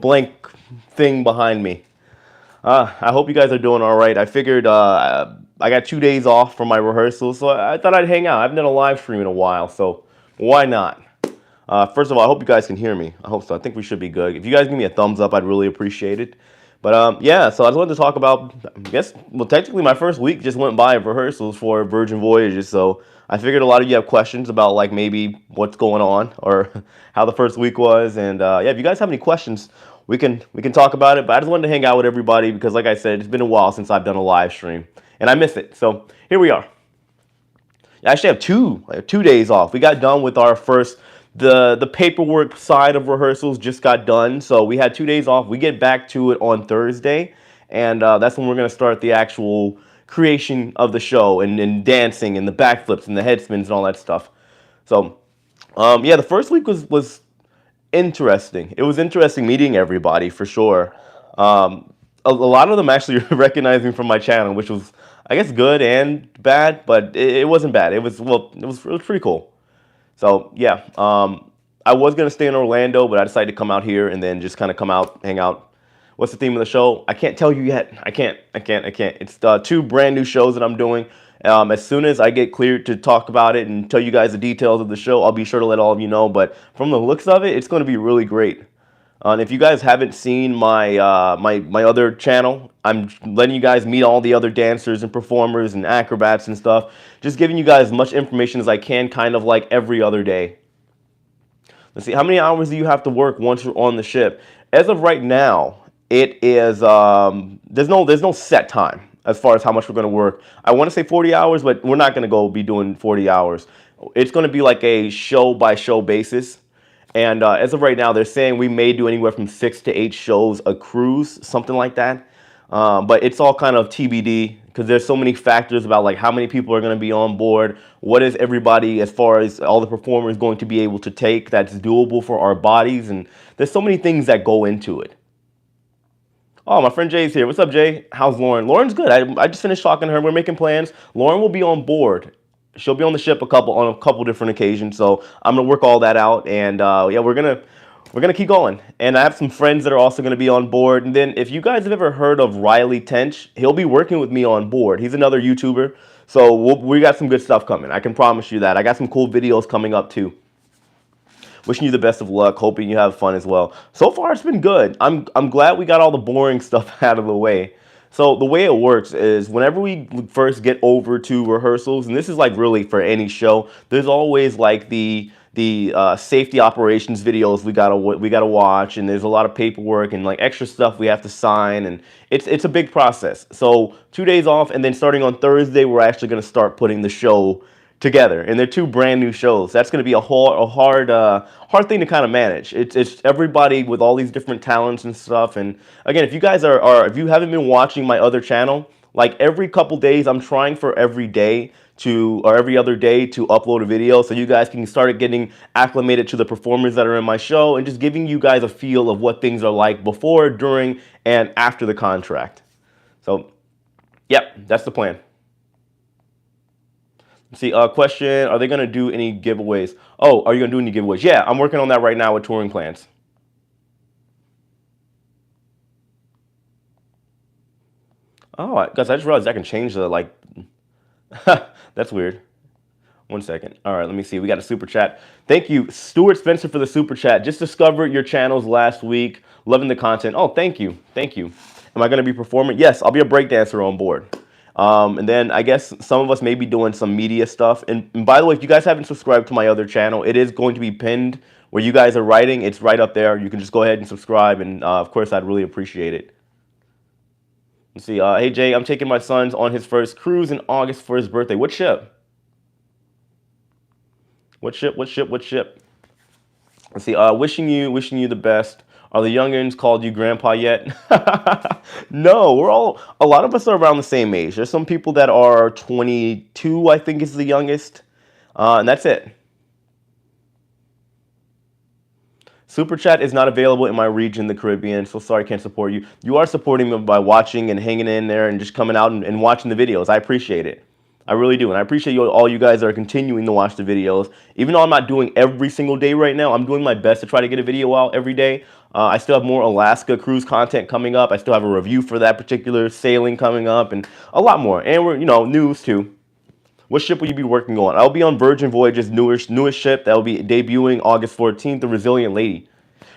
blank thing behind me. I hope you guys are doing all right. I figured I got 2 days off from my rehearsals, so I thought I'd hang out. I haven't done a live stream in a while, so why not? First of all, I hope you guys can hear me. I hope so. I think we should be good. If you guys give me a thumbs up, I'd really appreciate it. But yeah, so I just wanted to talk about, I guess, well, technically my first week just went by of rehearsals for Virgin Voyages, so I figured a lot of you have questions about like maybe what's going on or how the first week was, and yeah, if you guys have any questions, we can talk about it. But I just wanted to hang out with everybody because, like I said, it's been a while since I've done a live stream, and I miss it. So here we are. I actually have 2 days off. We got done with our first the paperwork side of rehearsals just got done, so we had 2 days off. We get back to it on Thursday, and that's when we're gonna start the actual creation of the show and dancing and the backflips and the head spins and all that stuff. So yeah, the first week was interesting. It was interesting meeting everybody for sure. A lot of them actually recognized me from my channel, which was, I guess, good and bad, but it wasn't bad. It was, well, it was pretty cool. So yeah, I was gonna stay in Orlando, but I decided to come out here and then just kind of come out, hang out. What's the theme of the show? I can't tell you yet. I can't. It's two brand new shows that I'm doing. As soon as I get cleared to talk about it and tell you guys the details of the show, I'll be sure to let all of you know. But from the looks of it, it's going to be really great. And if you guys haven't seen my my other channel, I'm letting you guys meet all the other dancers and performers and acrobats and stuff. Just giving you guys as much information as I can, kind of like every other day. Let's see, how many hours do you have to work once you're on the ship? As of right now, it is there's no set time as far as how much we're going to work. I want to say 40 hours, but we're not going to go be doing 40 hours. It's going to be like a show by show basis. And as of right now, they're saying we may do anywhere from 6 to 8 shows a cruise, something like that. But it's all kind of TBD because there's so many factors about like how many people are going to be on board. What is everybody, as far as all the performers, going to be able to take that's doable for our bodies? And there's so many things that go into it. Oh, my friend Jay's here. What's up, Jay? How's Lauren? Lauren's good. I just finished talking to her. We're making plans. Lauren will be on board. She'll be on the ship on a couple different occasions. So I'm gonna work all that out, and yeah, we're gonna keep going. And I have some friends that are also gonna be on board. And then if you guys have ever heard of Riley Tench, he'll be working with me on board. He's another YouTuber. So we got some good stuff coming. I can promise you that. I got some cool videos coming up too. Wishing you the best of luck. Hoping you have fun as well. So far, it's been good. I'm glad we got all the boring stuff out of the way. So the way it works is whenever we first get over to rehearsals, and this is like really for any show, there's always like the safety operations videos we gotta watch, and there's a lot of paperwork and like extra stuff we have to sign, and it's a big process. So 2 days off, and then starting on Thursday, we're actually gonna start putting the show together, and they're two brand new shows. That's going to be a hard thing to kind of manage. It's everybody with all these different talents and stuff. And again, if you guys if you haven't been watching my other channel, like every couple days, I'm trying for every day or every other day to upload a video, so you guys can start getting acclimated to the performers that are in my show, and just giving you guys a feel of what things are like before, during, and after the contract. So, yep, that's the plan. See, question, are they going to do any giveaways? Oh, are you going to do any giveaways? Yeah, I'm working on that right now with touring plans. Oh, guys, I just realized I can change the, like, that's weird. 1 second. All right, let me see. We got a super chat. Thank you, Stuart Spencer, for the super chat. Just discovered your channels last week. Loving the content. Oh, thank you. Thank you. Am I going to be performing? Yes, I'll be a breakdancer on board. And then I guess some of us may be doing some media stuff. And by the way, if you guys haven't subscribed to my other channel, it is going to be pinned where you guys are writing. It's right up there. You can just go ahead and subscribe. And of course, I'd really appreciate it. Let's see. Hey, Jay, I'm taking my son's on his first cruise in August for his birthday. What ship? What ship? What ship? What ship? Let's see. Wishing you the best. Are the youngins called you grandpa yet? No, a lot of us are around the same age. There's some people that are 22, I think is the youngest. And that's it. Super Chat is not available in my region, the Caribbean, so sorry, can't support you. You are supporting me by watching and hanging in there and just coming out and watching the videos. I appreciate it. I really do. And I appreciate all you guys that are continuing to watch the videos. Even though I'm not doing every single day right now, I'm doing my best to try to get a video out every day. I still have more Alaska cruise content coming up. I still have a review for that particular sailing coming up and a lot more. And we're, news too. What ship will you be working on? I'll be on Virgin Voyage's newest ship that will be debuting August 14th, the Resilient Lady.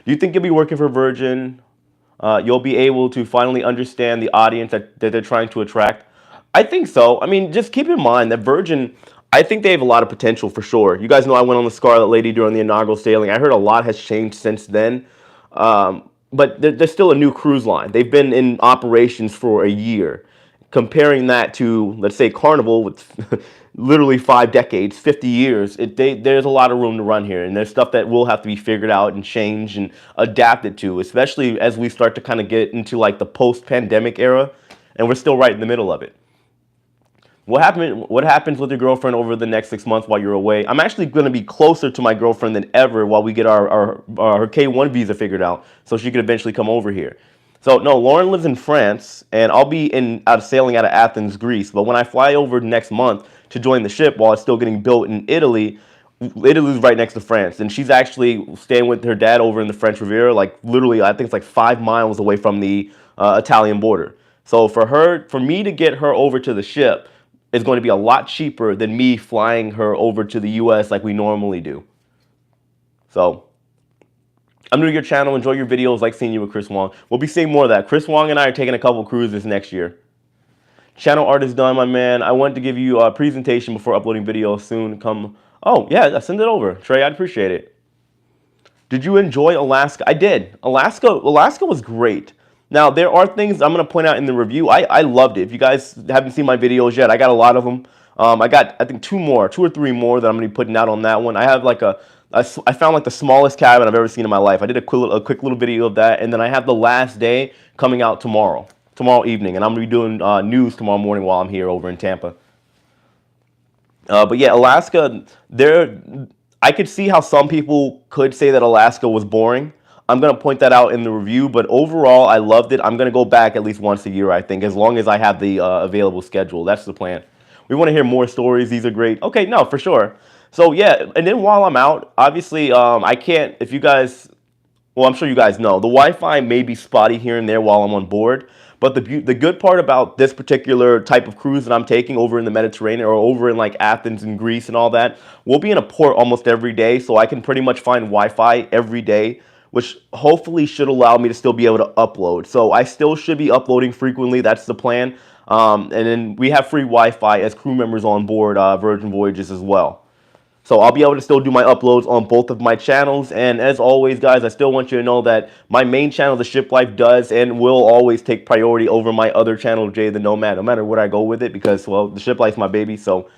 Do you think you'll be working for Virgin? You'll be able to finally understand the audience that they're trying to attract? I think so. I mean, just keep in mind that Virgin, I think they have a lot of potential for sure. You guys know I went on the Scarlet Lady during the inaugural sailing. I heard a lot has changed since then. But they're still a new cruise line. They've been in operations for a year. Comparing that to, let's say, Carnival with literally 5 decades, 50 years, there's a lot of room to run here. And there's stuff that will have to be figured out and changed and adapted to, especially as we start to kind of get into like the post-pandemic era. And we're still right in the middle of it. What happens with your girlfriend over the next 6 months while you're away? I'm actually going to be closer to my girlfriend than ever while we get her K1 visa figured out so she could eventually come over here. So no, Lauren lives in France, and I'll be out sailing out of Athens, Greece. But when I fly over next month to join the ship while it's still getting built in Italy, Italy's right next to France, and she's actually staying with her dad over in the French Riviera, like literally, I think it's like 5 miles away from the Italian border. So for me to get her over to the ship is going to be a lot cheaper than me flying her over to the U.S. like we normally do. So I'm new to your channel. Enjoy your videos. Like seeing you with Chris Wong. We'll be seeing more of that. Chris Wong and I are taking a couple cruises next year. Channel art is done, my man. I wanted to give you a presentation before uploading videos soon. Oh, yeah, send it over. Trey, I'd appreciate it. Did you enjoy Alaska? I did. Alaska was great. Now, there are things I'm going to point out in the review. I loved it. If you guys haven't seen my videos yet, I got a lot of them. I got, I think, 2 or 3 more that I'm going to be putting out on that one. I have like I found like the smallest cabin I've ever seen in my life. I did a quick little video of that. And then I have the last day coming out tomorrow evening. And I'm going to be doing news tomorrow morning while I'm here over in Tampa. But yeah, Alaska, I could see how some people could say that Alaska was boring. I'm going to point that out in the review, but overall, I loved it. I'm going to go back at least once a year, I think, as long as I have the available schedule. That's the plan. We want to hear more stories. These are great. Okay, no, for sure. So, yeah, and then while I'm out, obviously, I can't, if you guys, well, I'm sure you guys know, the Wi-Fi may be spotty here and there while I'm on board, but the good part about this particular type of cruise that I'm taking over in the Mediterranean or over in like Athens and Greece and all that, we'll be in a port almost every day, so I can pretty much find Wi-Fi every day, which hopefully should allow me to still be able to upload. So I still should be uploading frequently. That's the plan. And then we have free Wi-Fi as crew members on board Virgin Voyages as well. So I'll be able to still do my uploads on both of my channels. And as always, guys, I still want you to know that my main channel, the Shiplife, does and will always take priority over my other channel, Jay the Nomad, no matter where I go with it, because, well, the Shiplife's my baby. So,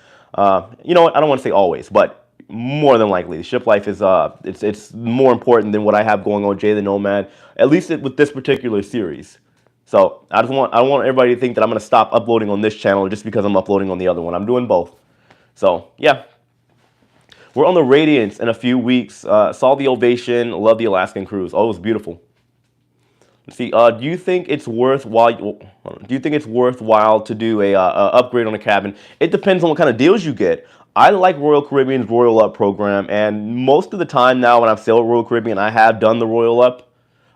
you know what? I don't want to say always, but more than likely, the Shiplife is it's more important than what I have going on Jay the Nomad, at least with this particular series. So I don't want everybody to think that I'm going to stop uploading on this channel just because I'm uploading on the other one. I'm doing both. So yeah, we're on the Radiance in a few weeks. Saw the Ovation. Love the Alaskan cruise. Oh, it was beautiful. Let's see. Do you think it's worthwhile? Do you think it's worthwhile to do a upgrade on a cabin? It depends on what kind of deals you get. I like Royal Caribbean's Royal Up program, and most of the time now when I've sailed Royal Caribbean, I have done the Royal Up,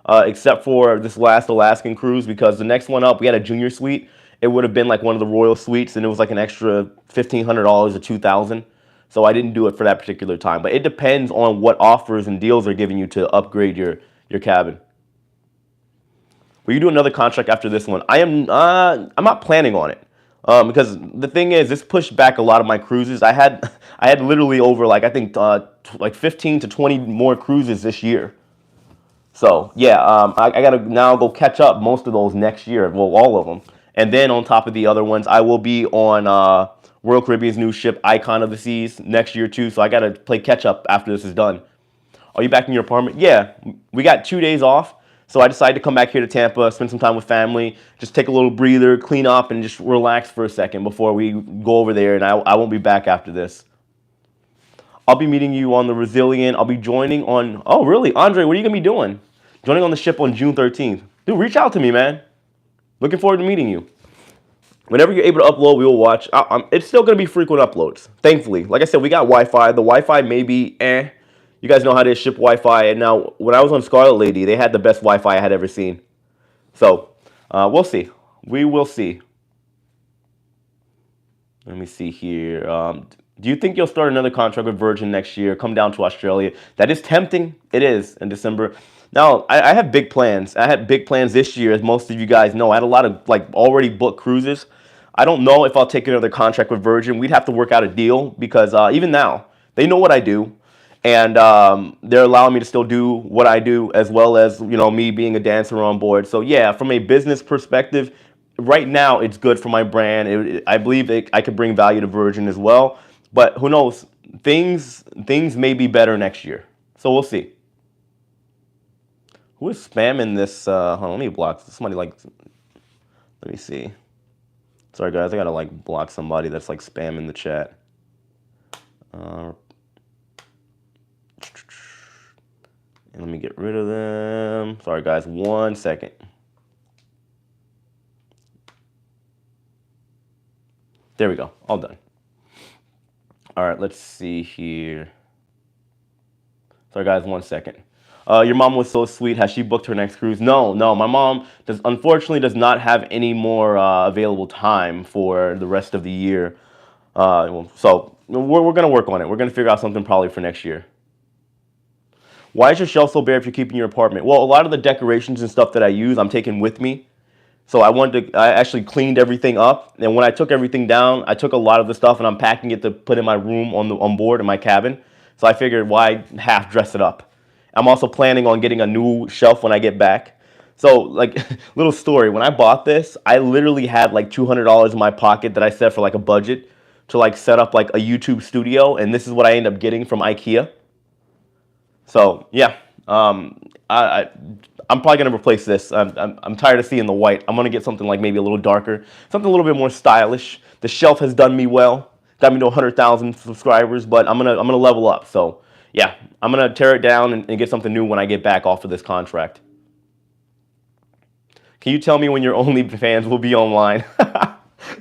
except for this last Alaskan cruise, because the next one up, we had a junior suite. It would have been like one of the Royal suites, and it was like an extra $1,500 or $2,000. So I didn't do it for that particular time. But it depends on what offers and deals are giving you to upgrade your cabin. Will you do another contract after this one? I'm not planning on it. Because the thing is, this pushed back a lot of my cruises. I had literally over like I think like 15 to 20 more cruises this year. So yeah, I gotta now go catch up most of those next year. Well, all of them, and then on top of the other ones, I will be on Royal Caribbean's new ship, Icon of the Seas, next year too. So I gotta play catch up after this is done. Are you back in your apartment? Yeah, we got 2 days off. So I decided to come back here to Tampa, spend some time with family, just take a little breather, clean up, and just relax for a second before we go over there, and I won't be back after this. I'll be meeting you on the Resilient. I'll be joining on... Oh, really? Andre, what are you going to be doing? Joining on the ship on June 13th. Dude, reach out to me, man. Looking forward to meeting you. Whenever you're able to upload, we will watch. It's still going to be frequent uploads, thankfully. Like I said, we got Wi-Fi. The Wi-Fi may be eh. You guys know how to ship Wi-Fi. And now, when I was on Scarlet Lady, they had the best Wi-Fi I had ever seen. So, we'll see. We will see. Let me see here. Do you think you'll start another contract with Virgin next year? Come down to Australia. That is tempting. It is in December. Now, I have big plans. I had big plans this year, as most of you guys know. I had a lot of like already booked cruises. I don't know if I'll take another contract with Virgin. We'd have to work out a deal because even now they know what I do, and they're allowing me to still do what I do as well as me being a dancer on board. So yeah, from a business perspective, right now it's good for my brand. I believe I could bring value to Virgin as well, but who knows? Things may be better next year. So we'll see. Who is spamming this? Hold on, let me block somebody. Let me see. Sorry guys, I gotta like block somebody that's like spamming the chat. And let me get rid of them. Sorry guys, 1 second. There we go, all done. All right, let's see here. Sorry guys, 1 second. Your mom was so sweet. Has she booked her next cruise? No, my mom unfortunately does not have any more available time for the rest of the year. So we're gonna work on it. We're gonna figure out something probably for next year. Why is your shelf so bare if you're keeping your apartment? Well, a lot of the decorations and stuff that I use, I'm taking with me. So I actually cleaned everything up, and when I took everything down, I took a lot of the stuff and I'm packing it to put in my room on board in my cabin. So I figured why half dress it up. I'm also planning on getting a new shelf when I get back. So like little story, when I bought this, I literally had like $200 in my pocket that I set for like a budget to like set up like a YouTube studio, and this is what I end up getting from IKEA. So yeah, I'm probably gonna replace this. I'm tired of seeing the white. I'm gonna get something like maybe a little darker, something a little bit more stylish. The shelf has done me well, got me to 100,000 subscribers, but I'm gonna level up. So yeah, I'm gonna tear it down and get something new when I get back off of this contract. Can you tell me when your OnlyFans will be online?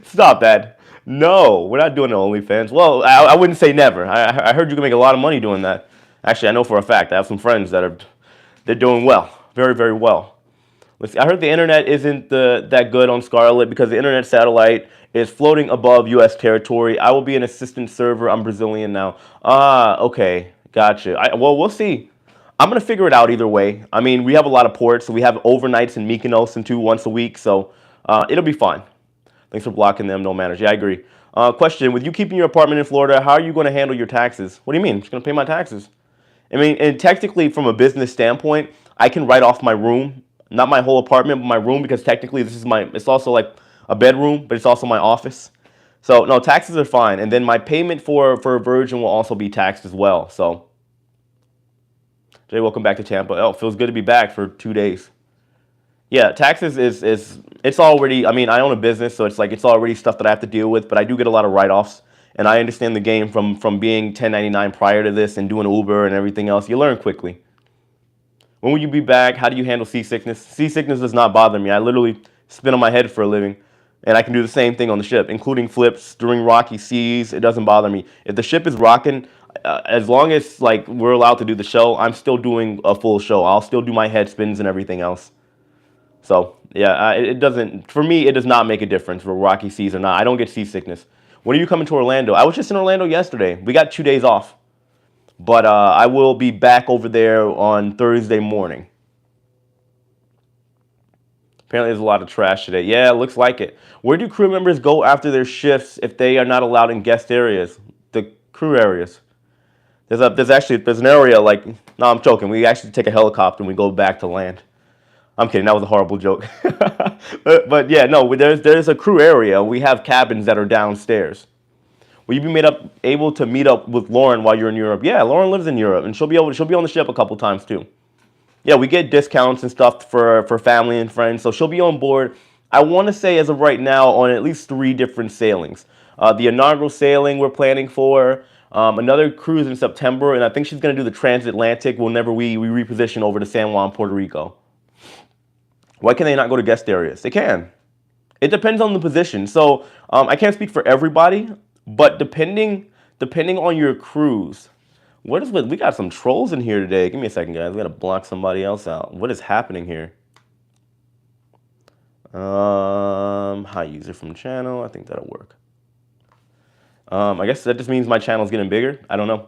Stop that. No, we're not doing the OnlyFans. Well, I wouldn't say never. I heard you can make a lot of money doing that. Actually, I know for a fact. I have some friends they're doing well, very, very well. Let's see. I heard the internet isn't that good on Scarlet because the internet satellite is floating above U.S. territory. I will be an assistant server. I'm Brazilian now. Ah, okay, gotcha. Well, we'll see. I'm gonna figure it out either way. I mean, we have a lot of ports, so we have overnights in Mykonos and 2 once a week, so it'll be fine. Thanks for blocking them. No manners. Yeah, I agree. Question: with you keeping your apartment in Florida, how are you going to handle your taxes? What do you mean? I'm just going to pay my taxes. I mean, and technically, from a business standpoint, I can write off my room, not my whole apartment, but my room, because technically this is it's also like a bedroom, but it's also my office. So no, taxes are fine, and then my payment for Virgin will also be taxed as well. So, Jay, welcome back to Tampa. Oh, feels good to be back for 2 days. Yeah, taxes it's already. I mean, I own a business, so it's already stuff that I have to deal with. But I do get a lot of write-offs, and I understand the game from being 1099 prior to this and doing Uber and everything else. You learn quickly. When will you be back? How do you handle seasickness? Seasickness does not bother me. I literally spin on my head for a living, and I can do the same thing on the ship, including flips during rocky seas. It doesn't bother me. If the ship is rocking, as long as like we're allowed to do the show, I'm still doing a full show. I'll still do my head spins and everything else. So yeah, it doesn't, for me, it does not make a difference for rocky seas or not. I don't get seasickness. When are you coming to Orlando? I was just in Orlando yesterday. We got 2 days off, but I will be back over there on Thursday morning. Apparently there's a lot of trash today. Yeah, it looks like it. Where do crew members go after their shifts if they are not allowed in guest areas? The crew areas. There's an area like, no, I'm joking. We actually take a helicopter and we go back to land. I'm kidding. That was a horrible joke. but yeah, no. There's a crew area. We have cabins that are downstairs. Will you be able to meet up with Lauren while you're in Europe? Yeah, Lauren lives in Europe, and she'll be on the ship a couple times too. Yeah, we get discounts and stuff for family and friends, so she'll be on board. I want to say as of right now on at least 3 different sailings. The inaugural sailing we're planning for. Another cruise in September, and I think she's going to do the transatlantic whenever we reposition over to San Juan, Puerto Rico. Why can they not go to guest areas? They can. It depends on the position. So I can't speak for everybody, but depending on your cruise. What is with we got some trolls in here today? Give me a second, guys. We gotta block somebody else out. What is happening here? Hi user from channel. I think that'll work. I guess that just means my channel's getting bigger. I don't know.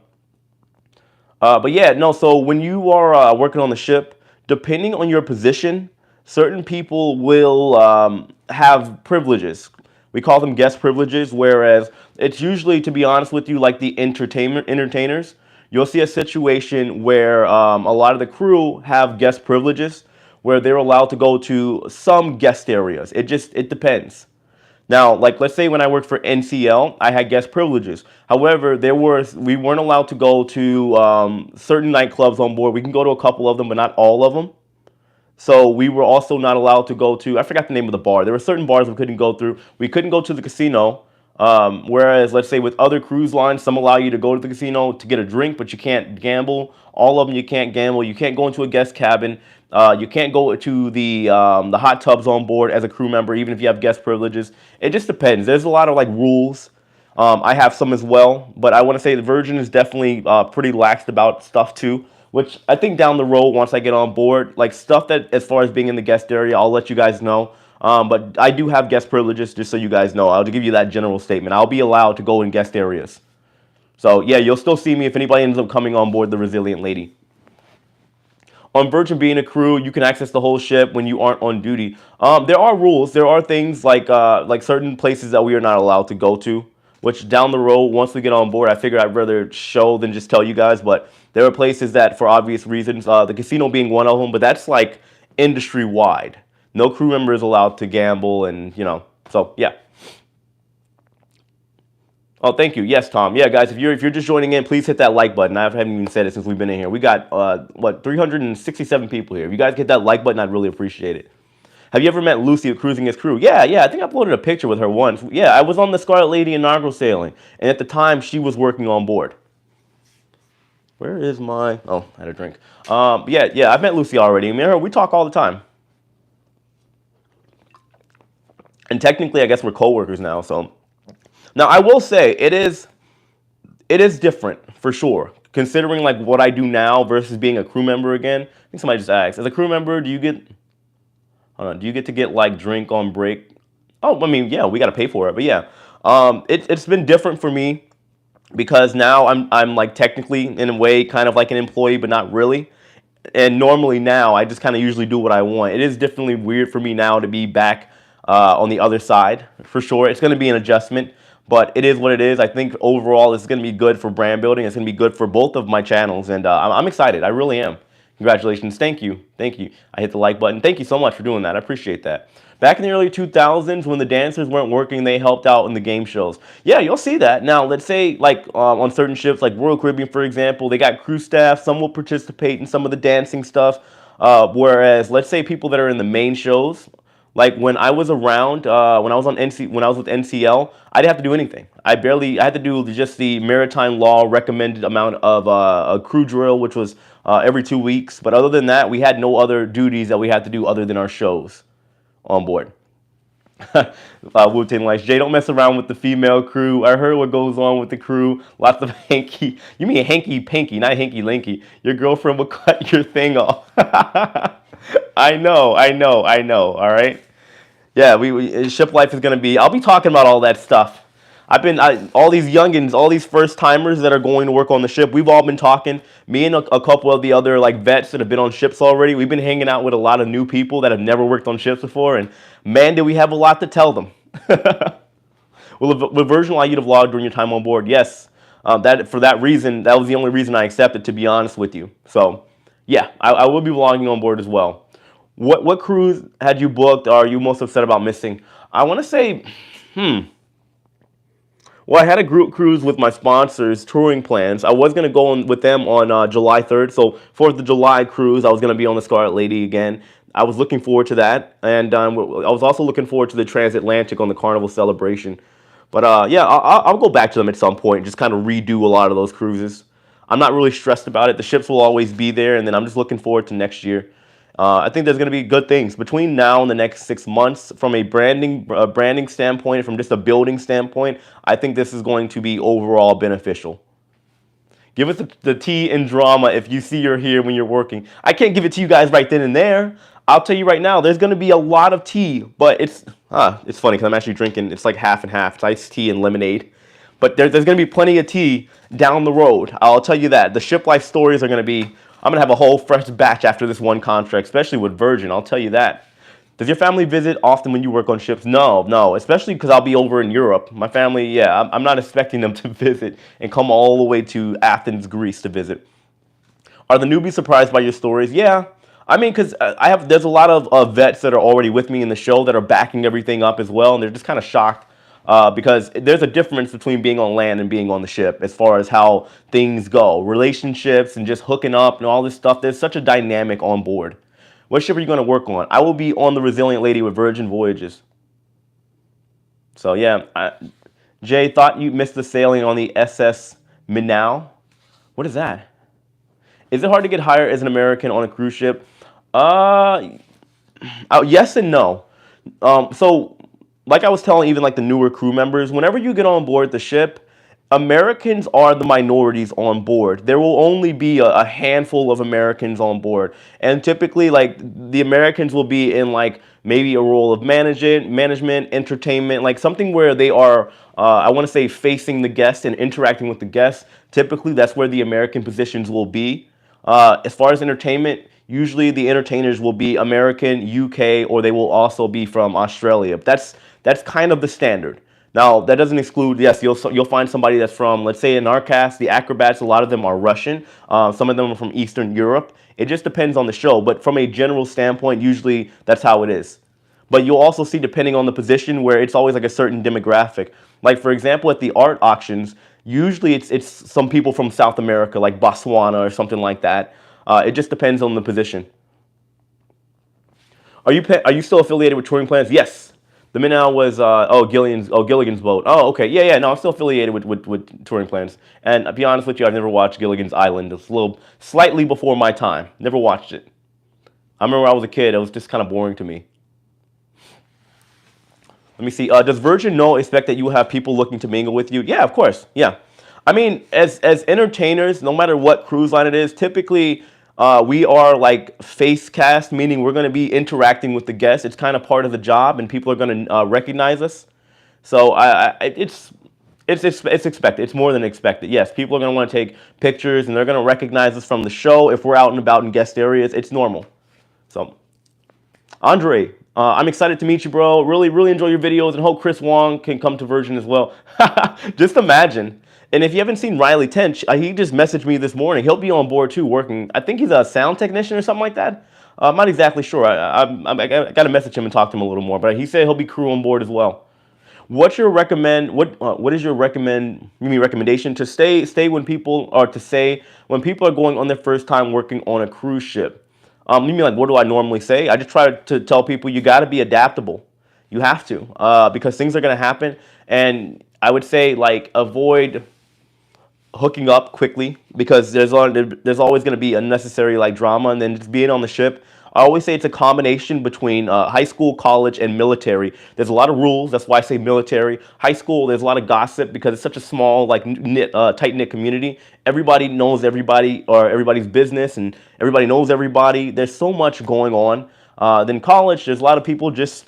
But yeah, no. So when you are working on the ship, depending on your position, certain people will have privileges. We call them guest privileges, whereas it's usually, to be honest with you, like the entertainers. You'll see a situation where a lot of the crew have guest privileges, where they're allowed to go to some guest areas. It depends. Now, like let's say when I worked for NCL, I had guest privileges. However, we weren't allowed to go to certain nightclubs on board. We can go to a couple of them, but not all of them. So we were also not allowed to go to, I forgot the name of the bar. There were certain bars we couldn't go through. We couldn't go to the casino. Whereas, let's say with other cruise lines, some allow you to go to the casino to get a drink, but you can't gamble. All of them, you can't gamble. You can't go into a guest cabin. You can't go to the hot tubs on board as a crew member, even if you have guest privileges. It just depends. There's a lot of like rules. I have some as well, but I want to say the Virgin is definitely pretty laxed about stuff too, which I think down the road, once I get on board, like stuff that as far as being in the guest area, I'll let you guys know. But I do have guest privileges, just so you guys know. I'll give you that general statement. I'll be allowed to go in guest areas. So yeah, you'll still see me if anybody ends up coming on board the Resilient Lady. On Virgin being a crew, you can access the whole ship when you aren't on duty. There are rules. There are things like certain places that we are not allowed to go to, which down the road, once we get on board, I figure I'd rather show than just tell you guys. But there are places that, for obvious reasons, the casino being one of them, but that's like industry-wide. No crew member is allowed to gamble, and so yeah. Oh, thank you. Yes, Tom. Yeah, guys, if you're just joining in, please hit that like button. I haven't even said it since we've been in here. We got 367 people here. If you guys hit that like button, I'd really appreciate it. Have you ever met Lucy at Cruising as Crew? Yeah. I think I uploaded a picture with her once. Yeah, I was on the Scarlet Lady inaugural sailing, and at the time she was working on board. Where is my? Oh, I had a drink. Yeah, I've met Lucy already. Me and her, we talk all the time. And technically, I guess we're co-workers now. So now I will say it is different for sure, considering like what I do now versus being a crew member again. I think somebody just asked, as a crew member, do you get to get like drink on break? Oh, I mean, yeah, we got to pay for it, but yeah, it's been different for me because now I'm like technically in a way kind of like an employee, but not really. And normally now I just kind of usually do what I want. It is definitely weird for me now to be back on the other side, for sure. It's going to be an adjustment, but it is what it is. I think overall it's going to be good for brand building. It's going to be good for both of my channels, and I'm excited. I really am. Congratulations. Thank you. I hit the like button. Thank you so much for doing that. I appreciate that. Back in the early 2000s, when the dancers weren't working, they helped out in the game shows. Yeah, you'll see that. Now, let's say like on certain ships, like Royal Caribbean, for example, they got crew staff. Some will participate in some of the dancing stuff. Whereas, let's say people that are in the main shows, like when I was around, when I was with NCL, I didn't have to do anything. I had to do just the maritime law recommended amount of a crew drill, which was every 2 weeks. But other than that, we had no other duties that we had to do other than our shows on board. Wu-Tang likes, Jay, don't mess around with the female crew. I heard what goes on with the crew. Lots of hanky. You mean hanky-panky, not hanky-lanky. Your girlfriend will cut your thing off. I know. All right. Yeah, Shiplife is gonna be. I'll be talking about all that stuff. All these youngins, all these first timers that are going to work on the ship. We've all been talking. Me and a couple of the other like vets that have been on ships already. We've been hanging out with a lot of new people that have never worked on ships before, and man, did we have a lot to tell them. Will Virgin allow you to vlog during your time on board? Yes. For that reason, that was the only reason I accepted, to be honest with you. So yeah, I will be vlogging on board as well. What cruise had you booked or are you most upset about missing? I want to say, well, I had a group cruise with my sponsors, touring plans. I was going to go on with them on July 3rd. So for the July cruise, I was going to be on the Scarlet Lady again. I was looking forward to that. And I was also looking forward to the Transatlantic on the Carnival celebration. But yeah, I'll go back to them at some point and just kind of redo a lot of those cruises. I'm not really stressed about it. The ships will always be there. And then I'm just looking forward to next year. I think there's going to be good things between now and the next 6 months from a branding standpoint, from just a building standpoint. I think this is going to be overall beneficial. Give us the tea and drama if you see you're here when you're working. I can't give it to you guys right then and there. I'll tell you right now, there's going to be a lot of tea, but it's funny because I'm actually drinking. It's like half and half. It's iced tea and lemonade. But there's going to be plenty of tea down the road. I'll tell you that. The Shiplife stories are going to be, I'm going to have a whole fresh batch after this one contract, especially with Virgin. I'll tell you that. Does your family visit often when you work on ships? No, no, especially because I'll be over in Europe. My family, yeah, I'm not expecting them to visit and come all the way to Athens, Greece to visit. Are the newbies surprised by your stories? Yeah. I mean, because there's a lot of vets that are already with me in the show that are backing everything up as well, and they're just kind of shocked because there's a difference between being on land and being on the ship as far as how things go, relationships and just hooking up and all this stuff. There's such a dynamic on board. What ship are you going to work on? I will be on the Resilient Lady with Virgin Voyages. So yeah, Jay, thought you missed the sailing on the SS Minnow. What is that? Is it hard to get hired as an American on a cruise ship? Yes and no. So, like I was telling even like the newer crew members, whenever you get on board the ship, Americans are the minorities on board. There will only be a handful of Americans on board. And typically, like, the Americans will be in, like, maybe a role of management, entertainment, like something where they are, I want to say, facing the guests and interacting with the guests. Typically, that's where the American positions will be. As far as entertainment, usually the entertainers will be American, UK, or they will also be from Australia. That's kind of the standard. Now, that doesn't exclude, yes, you'll find somebody that's from, let's say in our cast, the acrobats, a lot of them are Russian. Some of them are from Eastern Europe. It just depends on the show. But from a general standpoint, usually that's how it is. But you'll also see, depending on the position, where it's always like a certain demographic. Like, for example, at the art auctions, usually it's some people from South America, like Botswana or something like that. It just depends on the position. Are you still affiliated with Touring Plans? Yes. The Minnow was Gilligan's boat. Oh, okay. Yeah. No, I'm still affiliated with Touring Plans. And to be honest with you, I've never watched Gilligan's Island. It's a little slightly before my time. Never watched it. I remember when I was a kid, it was just kind of boring to me. Let me see. Does Virgin expect that you will have people looking to mingle with you? Yeah, of course. Yeah. I mean, as entertainers, no matter what cruise line it is, typically we are like face cast, meaning we're going to be interacting with the guests. It's kind of part of the job, and people are going to recognize us. So it's expected. It's more than expected. Yes, people are going to want to take pictures, and they're going to recognize us from the show. If we're out and about in guest areas, it's normal. So, Andre, I'm excited to meet you, bro. Really, really enjoy your videos, and hope Chris Wong can come to Virgin as well. Just imagine. And if you haven't seen Riley Tench, he just messaged me this morning. He'll be on board too, working. I think he's a sound technician or something like that. I'm not exactly sure. I got to message him and talk to him a little more. But he said he'll be crew on board as well. What's your what is your recommendation to stay when people when people are going on their first time working on a cruise ship? You mean like what do I normally say? I just try to tell people you got to be adaptable. You have to because things are going to happen, and I would say like avoid hooking up quickly because there's always going to be unnecessary like drama, and then just being on the ship. I always say it's a combination between high school, college, and military. There's a lot of rules. That's why I say military. High school, there's a lot of gossip because it's such a small, like tight-knit community. Everybody knows everybody or everybody's business, and everybody knows everybody. There's so much going on. Then college, there's a lot of people just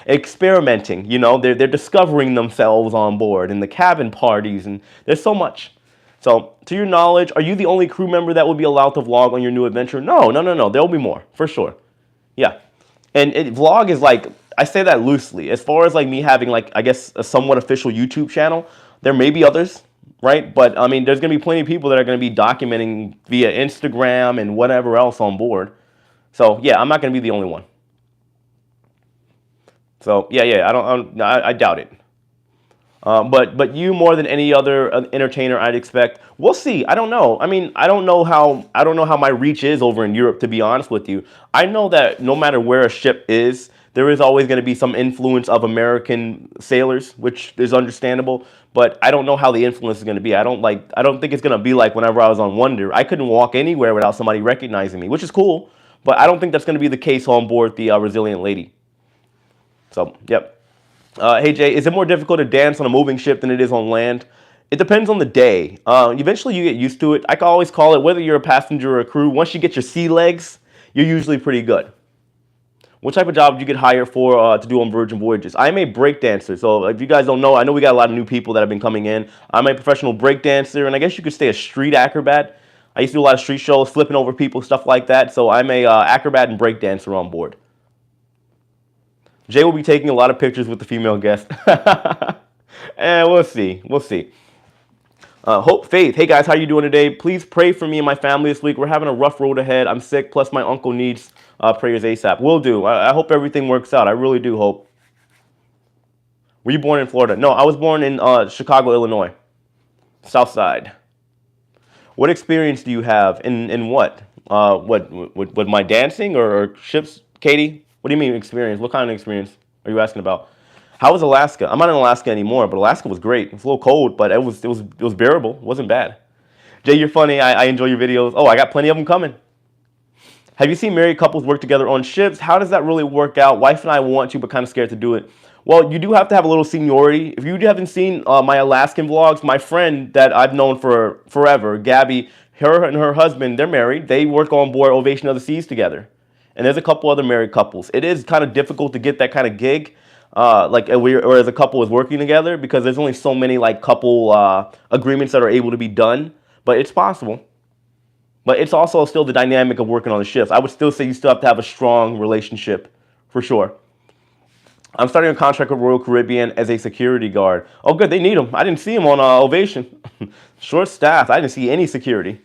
experimenting. You know, they're discovering themselves on board, and the cabin parties, and there's so much. So, to your knowledge, are you the only crew member that will be allowed to vlog on your new adventure? No. There will be more, for sure. Yeah. And vlog is like, I say that loosely. As far as like me having like, I guess, a somewhat official YouTube channel, there may be others, right? But, I mean, there's going to be plenty of people that are going to be documenting via Instagram and whatever else on board. So, yeah, I'm not going to be the only one. So, yeah, I doubt it. But you more than any other entertainer I'd expect. We'll see. I don't know. I mean, I don't know how my reach is over in Europe, to be honest with you. I know that no matter where a ship is, there is always going to be some influence of American sailors, which is understandable. But I don't know how the influence is going to be. I don't think it's going to be like whenever I was on Wonder. I couldn't walk anywhere without somebody recognizing me, which is cool. But I don't think that's going to be the case on board the Resilient Lady. So, yep. Hey Jay, is it more difficult to dance on a moving ship than it is on land? It depends on the day. Eventually you get used to it. I can always call it, whether you're a passenger or a crew, once you get your sea legs, you're usually pretty good. What type of job did you get hired for to do on Virgin Voyages? I'm a break dancer. So if you guys don't know, I know we got a lot of new people that have been coming in. I'm a professional break dancer, and I guess you could say a street acrobat. I used to do a lot of street shows, flipping over people, stuff like that. So I'm a acrobat and break dancer on board. Jay will be taking a lot of pictures with the female guest. And we'll see. We'll see. Hope Faith. Hey guys, how you doing today? Please pray for me and my family this week. We're having a rough road ahead. I'm sick, plus my uncle needs prayers ASAP. Will do. I hope everything works out. I really do hope. Were you born in Florida? No, I was born in Chicago, Illinois. South Side. What experience do you have in what? With my dancing or ships, Katie? What do you mean experience? What kind of experience are you asking about? How was Alaska? I'm not in Alaska anymore, but Alaska was great. It was a little cold, but it was bearable. It wasn't bad. Jay, you're funny. I enjoy your videos. Oh, I got plenty of them coming. Have you seen married couples work together on ships? How does that really work out? Wife and I want to, but kind of scared to do it. Well, you do have to have a little seniority. If you haven't seen my Alaskan vlogs, my friend that I've known for forever, Gabby, her and her husband, they're married. They work on board Ovation of the Seas together. And there's a couple other married couples. It is kind of difficult to get that kind of gig, or as a couple is working together, because there's only so many like couple agreements that are able to be done. But it's possible. But it's also still the dynamic of working on the ships. I would still say you still have to have a strong relationship, for sure. I'm starting a contract with Royal Caribbean as a security guard. Oh, good, they need them. I didn't see them on Ovation. Short staff. I didn't see any security.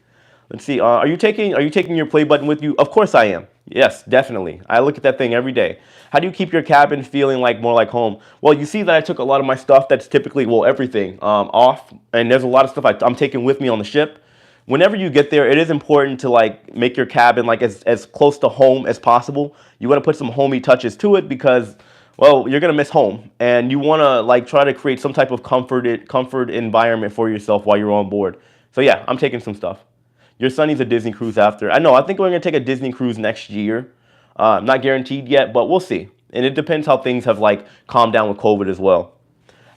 Let's see. Are you taking your play button with you? Of course I am. Yes, definitely. I look at that thing every day. How do you keep your cabin feeling like more like home? Well, you see that I took a lot of my stuff that's typically, well, everything off, and there's a lot of stuff I'm taking with me on the ship. Whenever you get there, it is important to like make your cabin like as close to home as possible. You want to put some homey touches to it because, well, you're gonna miss home, and you want to like try to create some type of comfort environment for yourself while you're on board. So yeah, I'm taking some stuff. Your son needs a Disney cruise after. I know. I think we're gonna take a Disney cruise next year. Not guaranteed yet, but we'll see. And it depends how things have like calmed down with COVID as well.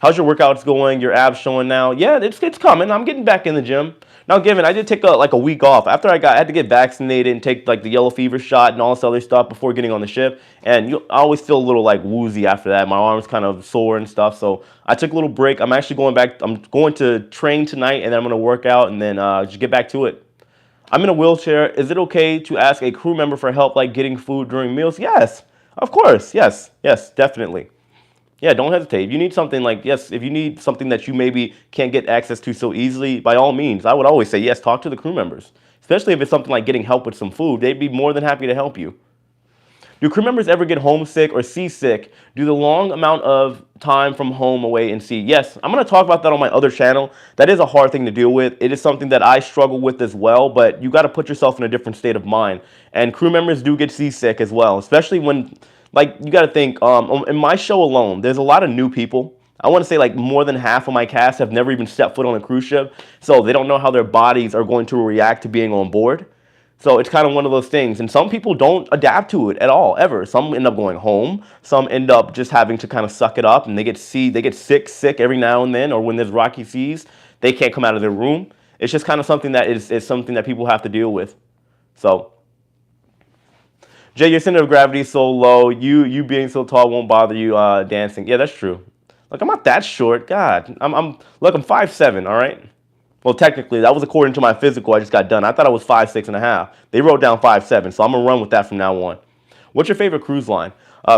How's your workouts going? Your abs showing now? Yeah, it's coming. I'm getting back in the gym. Now, given I did take a week off after I had to get vaccinated and take like the yellow fever shot and all this other stuff before getting on the ship, and I always feel a little like woozy after that. My arms kind of sore and stuff, so I took a little break. I'm actually going back. I'm going to train tonight, and then I'm going to work out and then just get back to it. I'm in a wheelchair. Is it okay to ask a crew member for help, like getting food during meals? Yes, of course. Yes, definitely. Yeah, don't hesitate. If you need something like, yes, if you need something that you maybe can't get access to so easily, by all means, I would always say, yes, talk to the crew members. Especially if it's something like getting help with some food. They'd be more than happy to help you. Do crew members ever get homesick or seasick due to the long amount of time from home away in sea? Yes, I'm going to talk about that on my other channel. That is a hard thing to deal with. It is something that I struggle with as well, but you got to put yourself in a different state of mind. And crew members do get seasick as well, especially when, like, you got to think, in my show alone, there's a lot of new people. I want to say like more than half of my cast have never even stepped foot on a cruise ship, so they don't know how their bodies are going to react to being on board. So it's kind of one of those things. And some people don't adapt to it at all, ever. Some end up going home. Some end up just having to kind of suck it up, and they get sick every now and then, or when there's rocky seas, they can't come out of their room. It's just kind of something that is something that people have to deal with. So, Jay, your center of gravity is so low. You being so tall won't bother you dancing. Yeah, that's true. Look, I'm not that short. God, I'm 5'7", all right? Well, technically, that was according to my physical I just got done. I thought I was 5'6.5". They wrote down 5'7", so I'm going to run with that from now on. What's your favorite cruise line?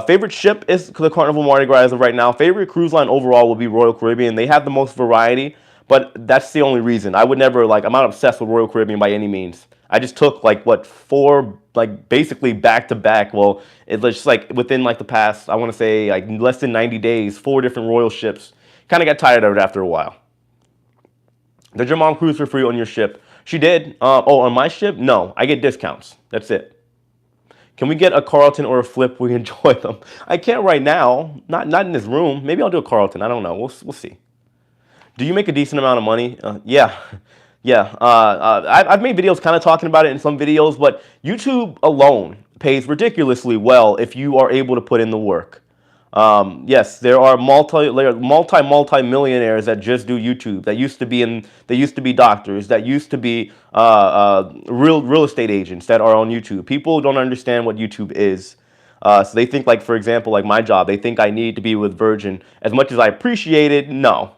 Favorite ship is the Carnival Mardi Gras as of right now. Favorite cruise line overall will be Royal Caribbean. They have the most variety, but that's the only reason. I would never, like, I'm not obsessed with Royal Caribbean by any means. I just took, like, what, 4, like, basically back-to-back. Well, it's just, like, within, like, the past, I want to say, like, less than 90 days, 4 different Royal ships. Kind of got tired of it after a while. Did your mom cruise for free on your ship? She did. On my ship? No, I get discounts. That's it. Can we get a Carlton or a Flip? We enjoy them. I can't right now. Not in this room. Maybe I'll do a Carlton. I don't know. We'll see. Do you make a decent amount of money? Yeah. I've made videos kind of talking about it in some videos, but YouTube alone, pays ridiculously well if you are able to put in the work. Yes, there are multi millionaires that just do YouTube. They used to be doctors. That used to be real estate agents that are on YouTube. People don't understand what YouTube is. So they think, like, for example, like my job, they think I need to be with Virgin. As much as I appreciate it, no.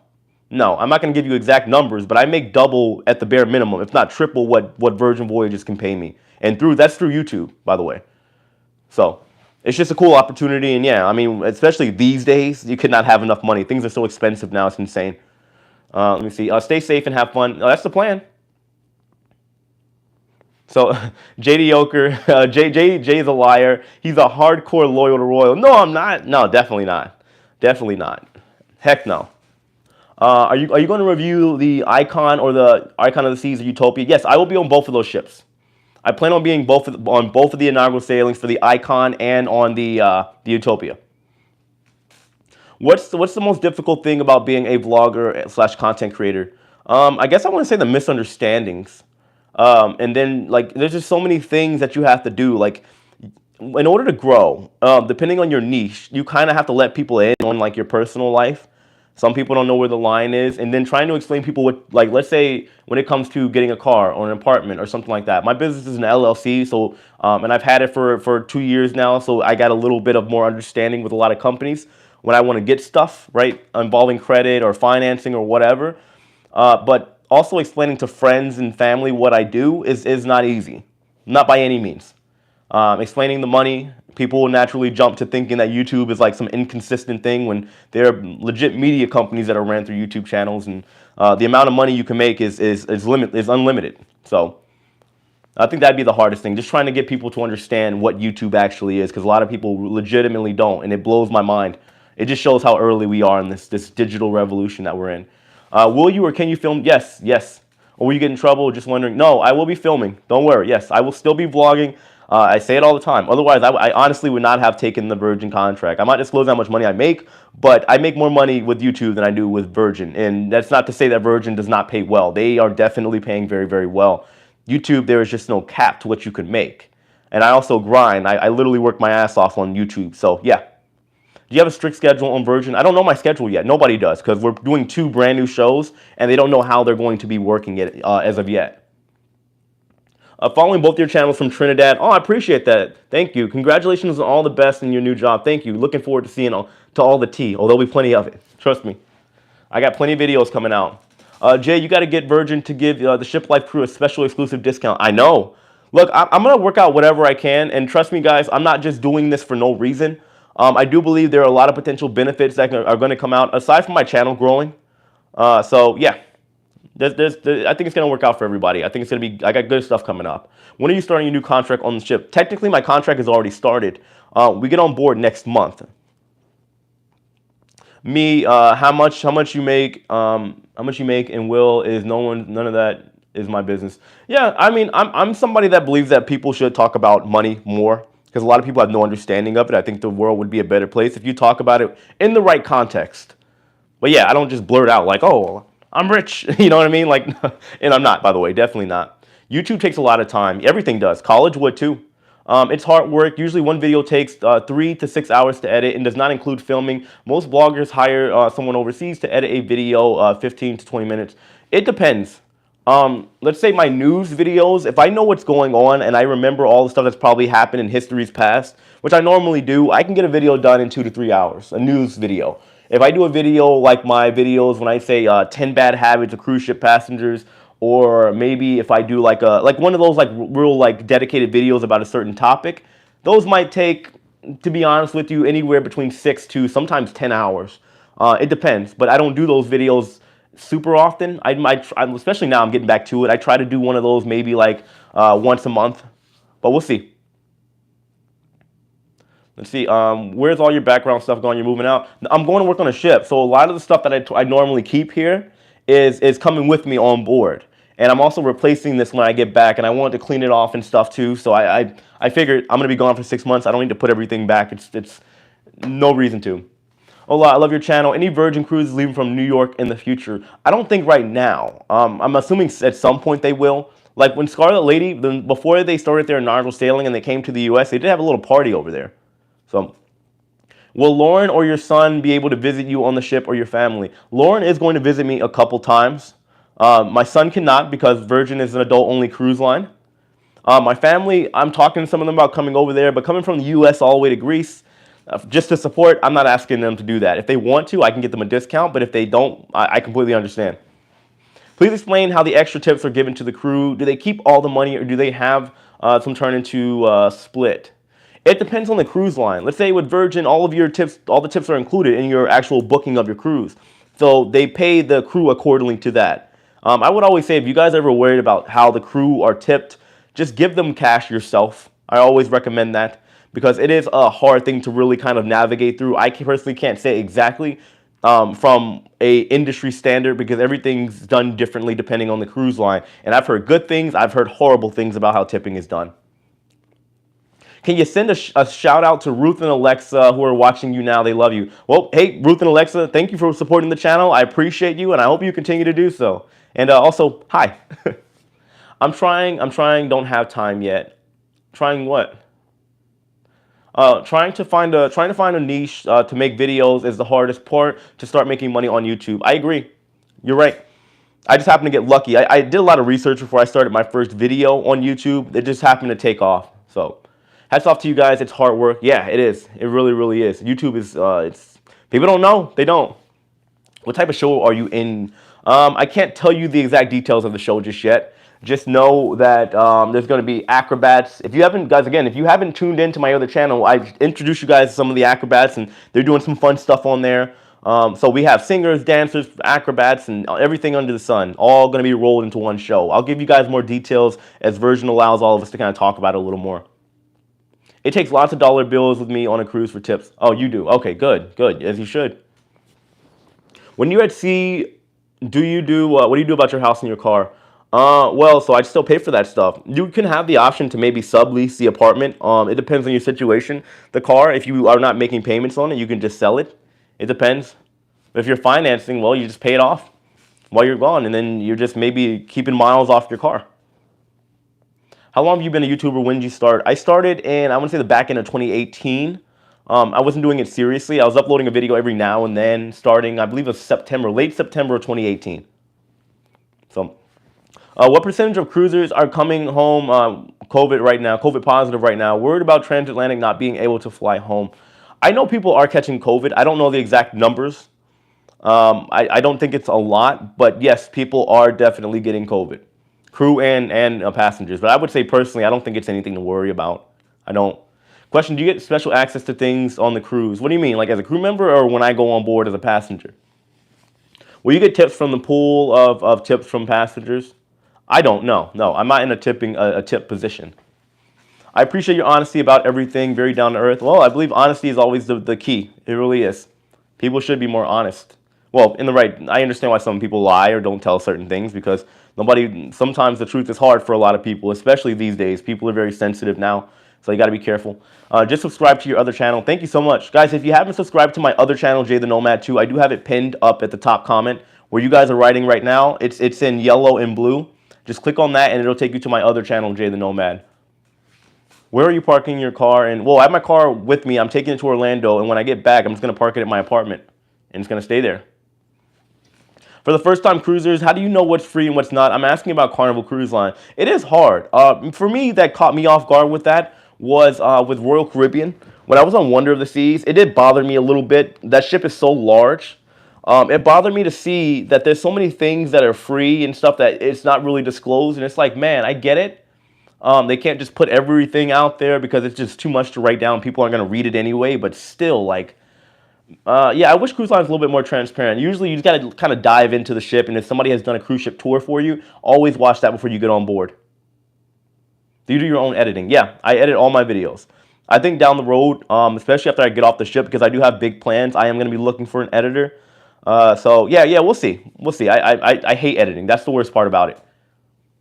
No, I'm not going to give you exact numbers, but I make double at the bare minimum, if not triple what Virgin Voyages can pay me. And that's through YouTube, by the way. So it's just a cool opportunity. And yeah, I mean, especially these days, you could not have enough money. Things are so expensive now, it's insane. Let me see. Stay safe and have fun. That's the plan. So JD Yoker, Jay is a liar. He's a hardcore loyal to Royal. No, I'm not. No, definitely not. Definitely not. Heck no. Are you going to review the Icon or the Icon of the Seas or Utopia? Yes, I will be on both of those ships. I plan on being on both of the inaugural sailings for the Icon and on the Utopia. What's the most difficult thing about being a vlogger slash content creator? I guess I want to say the misunderstandings. And then, like, there's just so many things that you have to do. Like, in order to grow, depending on your niche, you kind of have to let people in on, like, your personal life. Some people don't know where the line is, and then trying to explain people what, like, let's say when it comes to getting a car or an apartment or something like that. My business is an LLC, so and I've had it for 2 years now, so I got a little bit of more understanding with a lot of companies when I want to get stuff, right, involving credit or financing or whatever. But also explaining to friends and family what I do is not easy, not by any means. Explaining the money, people will naturally jump to thinking that YouTube is like some inconsistent thing when there are legit media companies that are ran through YouTube channels, and the amount of money you can make is unlimited. So I think that'd be the hardest thing, just trying to get people to understand what YouTube actually is, because a lot of people legitimately don't, and it blows my mind. It just shows how early we are in this digital revolution that we're in. Will you or can you film? Yes, yes. Or will you get in trouble? Just wondering. No, I will be filming. Don't worry. Yes, I will still be vlogging. I say it all the time. Otherwise, I honestly would not have taken the Virgin contract. I might disclose how much money I make, but I make more money with YouTube than I do with Virgin. And that's not to say that Virgin does not pay well. They are definitely paying very, very well. YouTube, there is just no cap to what you can make. And I also grind. I literally work my ass off on YouTube. So, yeah. Do you have a strict schedule on Virgin? I don't know my schedule yet. Nobody does, because we're doing 2 brand new shows, and they don't know how they're going to be working it as of yet. Following both your channels from Trinidad. Oh, I appreciate that. Thank you. Congratulations on all the best in your new job. Thank you. Looking forward to seeing all the tea. Oh, there'll be plenty of it. Trust me. I got plenty of videos coming out. Jay, you got to get Virgin to give the Shiplife crew a special exclusive discount. I know. Look, I'm going to work out whatever I can. And trust me, guys, I'm not just doing this for no reason. I do believe there are a lot of potential benefits that are going to come out, aside from my channel growing. So, yeah. I think it's going to work out for everybody. I think it's going to be, I got good stuff coming up. When are you starting your new contract on the ship? Technically, my contract has already started. We get on board next month. Me, how much you make, and will is none of that is my business. Yeah, I mean, I'm somebody that believes that people should talk about money more, because a lot of people have no understanding of it. I think the world would be a better place if you talk about it in the right context. But yeah, I don't just blurt out like, oh, I'm rich, you know what I mean? Like, and I'm not, by the way, definitely not. YouTube takes a lot of time. Everything does. College would too. It's hard work. Usually one video takes 3 to 6 hours to edit and does not include filming. Most bloggers hire someone overseas to edit a video 15 to 20 minutes. It depends. Let's say my news videos, if I know what's going on and I remember all the stuff that's probably happened in history's past, which I normally do, I can get a video done in 2 to 3 hours, a news video. If I do a video like my videos when I say 10 bad habits of cruise ship passengers, or maybe if I do like one of those like real like dedicated videos about a certain topic, those might take, to be honest with you, anywhere between 6 to sometimes 10 hours. It depends, but I don't do those videos super often. Especially now I'm getting back to it. I try to do one of those maybe like once a month, but we'll see. Let's see, where's all your background stuff going? You're moving out. I'm going to work on a ship, so a lot of the stuff that I normally keep here is coming with me on board. And I'm also replacing this when I get back, and I wanted to clean it off and stuff too. So I figured I'm going to be gone for 6 months. I don't need to put everything back. It's no reason to. Hola, I love your channel. Any Virgin cruises leaving from New York in the future? I don't think right now. I'm assuming at some point they will. Like when Scarlet Lady, before they started their inaugural sailing and they came to the U.S., they did have a little party over there. So, will Lauren or your son be able to visit you on the ship or your family? Lauren is going to visit me a couple times. My son cannot because Virgin is an adult-only cruise line. My family, I'm talking to some of them about coming over there, but coming from the U.S. all the way to Greece, just to support, I'm not asking them to do that. If they want to, I can get them a discount, but if they don't, I completely understand. Please explain how the extra tips are given to the crew. Do they keep all the money or do they have some turn into split? It depends on the cruise line. Let's say with Virgin, all of your tips, all the tips are included in your actual booking of your cruise. So they pay the crew accordingly to that. I would always say if you guys are ever worried about how the crew are tipped, just give them cash yourself. I always recommend that because it is a hard thing to really kind of navigate through. I personally can't say exactly from a industry standard because everything's done differently depending on the cruise line. And I've heard good things, I've heard horrible things about how tipping is done. Can you send a shout out to Ruth and Alexa who are watching you now? They love you. Well, hey, Ruth and Alexa, thank you for supporting the channel. I appreciate you, and I hope you continue to do so. And also, hi. I'm trying, don't have time yet. Trying what? Trying to find a niche to make videos is the hardest part to start making money on YouTube. I agree. You're right. I just happened to get lucky. I did a lot of research before I started my first video on YouTube. It just happened to take off. So hats off to you guys. It's hard work. Yeah, it is. It really, really is. YouTube is, it's, people don't know. They don't. What type of show are you in? I can't tell you the exact details of the show just yet. Just know that there's going to be acrobats. If you haven't, guys, again, if you haven't tuned into my other channel, I've introduced you guys to some of the acrobats, and they're doing some fun stuff on there. So we have singers, dancers, acrobats, and everything under the sun, all going to be rolled into one show. I'll give you guys more details as Virgin allows all of us to kind of talk about it a little more. It takes lots of dollar bills with me on a cruise for tips. Oh, you do? Okay, good, good, as you should. When you're at sea, what do you do about your house and your car? Well, so I'd still pay for that stuff. You can have the option to maybe sublease the apartment. It depends on your situation. The car, if you are not making payments on it, you can just sell it. It depends. If you're financing, well, you just pay it off while you're gone, and then you're just maybe keeping miles off your car. How long have you been a YouTuber? When did you start? I started in, I want to say the back end of 2018. I wasn't doing it seriously. I was uploading a video every now and then, starting, I believe it was September, late September of 2018. So, what percentage of cruisers are coming home COVID positive right now, worried about transatlantic not being able to fly home? I know people are catching COVID. I don't know the exact numbers. I don't think it's a lot, but yes, people are definitely getting COVID. Crew and passengers. But I would say personally, I don't think it's anything to worry about. I don't. Question, do you get special access to things on the cruise? What do you mean, like as a crew member or when I go on board as a passenger? Will you get tips from the pool of tips from passengers? I don't know. No, I'm not in a tip position. I appreciate your honesty about everything, very down to earth. Well, I believe honesty is always the key. It really is. People should be more honest. Well, I understand why some people lie or don't tell certain things because sometimes the truth is hard for a lot of people, especially these days. People are very sensitive now, so you got to be careful. Just subscribe to your other channel. Thank you so much. Guys, if you haven't subscribed to my other channel, Jay the Nomad 2, I do have it pinned up at the top comment where you guys are writing right now. It's in yellow and blue. Just click on that and it'll take you to my other channel, Jay the Nomad. Where are you parking your car? And well, I have my car with me. I'm taking it to Orlando, and when I get back, I'm just going to park it at my apartment, and it's going to stay there. For the first-time cruisers, how do you know what's free and what's not? I'm asking about Carnival Cruise Line. It is hard. For me, that caught me off guard with that was with Royal Caribbean. When I was on Wonder of the Seas, it did bother me a little bit. That ship is so large. It bothered me to see that there's so many things that are free and stuff that it's not really disclosed, and it's like, man, I get it. They can't just put everything out there because it's just too much to write down. People aren't going to read it anyway, but still, like, yeah, I wish cruise lines a little bit more transparent. Usually, you just got to kind of dive into the ship, and if somebody has done a cruise ship tour for you, always watch that before you get on board. Do you do your own editing? Yeah, I edit all my videos. I think down the road, especially after I get off the ship, because I do have big plans, I am going to be looking for an editor. So, yeah, we'll see. We'll see. I hate editing. That's the worst part about it.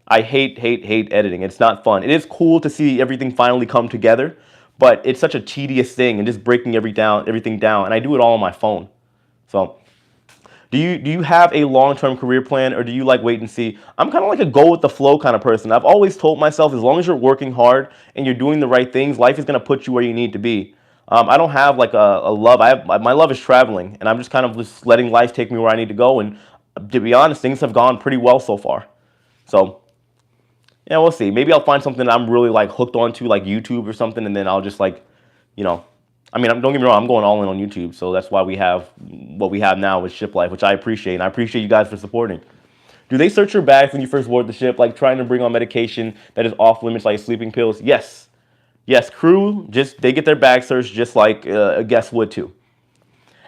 I hate editing. It's not fun. It is cool to see everything finally come together, but it's such a tedious thing and just breaking everything down. And I do it all on my phone. So Do you have a long-term career plan, or do you like wait and see? I'm kind of like a go with the flow kind of person. I've always told myself, as long as you're working hard and you're doing the right things, life is going to put you where you need to be. I don't have like a love. My love is traveling, and I'm just kind of just letting life take me where I need to go. And to be honest, things have gone pretty well so far. So yeah, we'll see. Maybe I'll find something that I'm really like hooked onto, like YouTube or something, and then I'll just like, you know, I mean, don't get me wrong, I'm going all in on YouTube, so that's why we have what we have now with Shiplife, which I appreciate, and I appreciate you guys for supporting. Do they search your bags when you first board the ship, like trying to bring on medication that is off limits, like sleeping pills? Yes. Yes, crew, they get their bag searched just like a guest would too.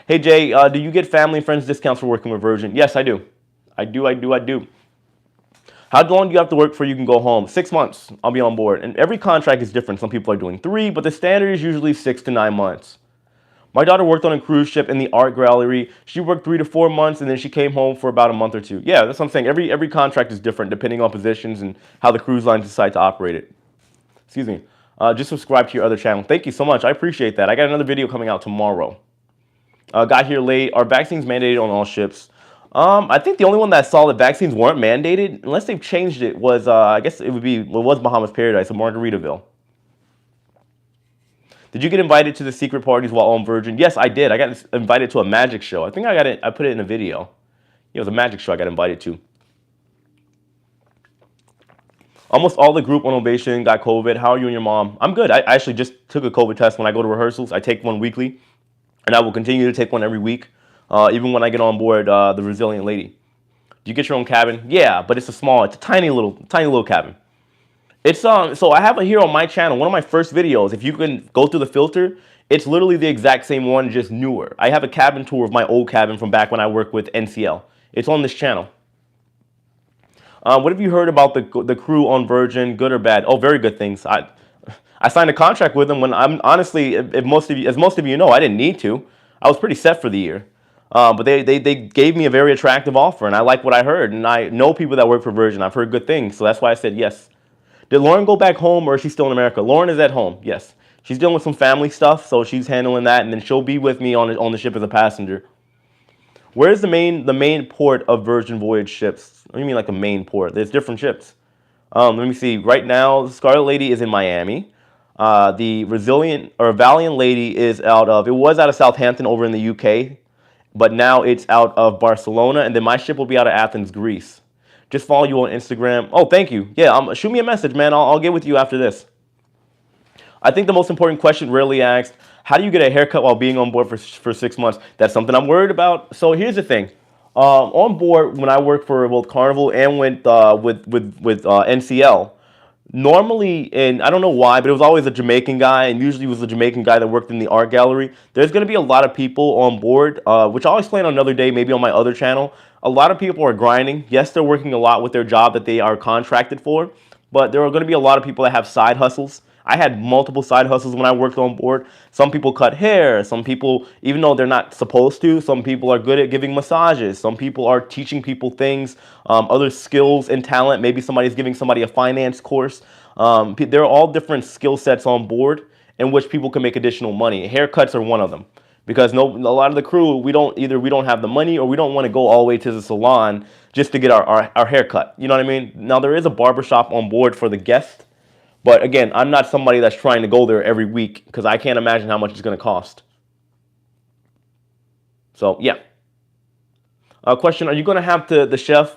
Hey Jay, do you get family and friends discounts for working with Virgin? Yes, I do. I do. How long do you have to work before you can go home? 6 months. I'll be on board. And every contract is different. Some people are doing 3, but the standard is usually 6 to 9 months. My daughter worked on a cruise ship in the art gallery. She worked 3 to 4 months, and then she came home for about a month or 2. Yeah, that's what I'm saying. Every contract is different depending on positions and how the cruise lines decide to operate it. Excuse me. Just subscribe to your other channel. Thank you so much. I appreciate that. I got another video coming out tomorrow. Got here late. Are vaccines mandated on all ships? I think the only one that saw that vaccines weren't mandated, unless they've changed it, was I guess it was Bahamas Paradise in Margaritaville. Did you get invited to the secret parties while on Virgin? Yes, I did. I got invited to a magic show. I think I got it. I put it in a video. It was a magic show I got invited to. Almost all the group on Ovation got COVID. How are you and your mom? I'm good. I actually just took a COVID test when I go to rehearsals. I take one weekly, and I will continue to take one every week, even when I get on board the Resilient Lady. Do you get your own cabin? Yeah, but it's a tiny little cabin. It's so I have it here on my channel. One of my first videos. If you can go through the filter, it's literally the exact same one, just newer. I have a cabin tour of my old cabin from back when I worked with NCL. It's on this channel. What have you heard about the crew on Virgin? Good or bad? Oh, very good things. I signed a contract with them when I'm honestly, as most of you know, I didn't need to. I was pretty set for the year. But they gave me a very attractive offer, and I like what I heard. And I know people that work for Virgin. I've heard good things, so that's why I said yes. Did Lauren go back home, or is she still in America? Lauren is at home, yes. She's dealing with some family stuff, so she's handling that, and then she'll be with me on the ship as a passenger. Where is the main port of Virgin Voyage ships? What do you mean like the main port? There's different ships. Let me see. Right now, the Scarlet Lady is in Miami. The Valiant Lady is was out of Southampton over in the UK, but now it's out of Barcelona, and then my ship will be out of Athens, Greece. Just follow you on Instagram. Oh, thank you. Yeah, shoot me a message, man. I'll get with you after this. I think the most important question rarely asked, how do you get a haircut while being on board for 6 months? That's something I'm worried about. So here's the thing. On board, when I worked for both Carnival and with NCL, normally, and I don't know why, but it was always a Jamaican guy, and usually it was a Jamaican guy that worked in the art gallery. There's going to be a lot of people on board, which I'll explain on another day, maybe on my other channel. A lot of people are grinding. Yes, they're working a lot with their job that they are contracted for, but there are going to be a lot of people that have side hustles. I had multiple side hustles when I worked on board. Some people cut hair. Some people, even though they're not supposed to, some people are good at giving massages. Some people are teaching people things, other skills and talent. Maybe somebody's giving somebody a finance course. There are all different skill sets on board in which people can make additional money. Haircuts are one of them. Because a lot of the crew, we don't have the money, or we don't want to go all the way to the salon just to get our hair cut. You know what I mean? Now, there is a barbershop on board for the guest. But again, I'm not somebody that's trying to go there every week, because I can't imagine how much it's going to cost. So, yeah. Question, are you going to have the chef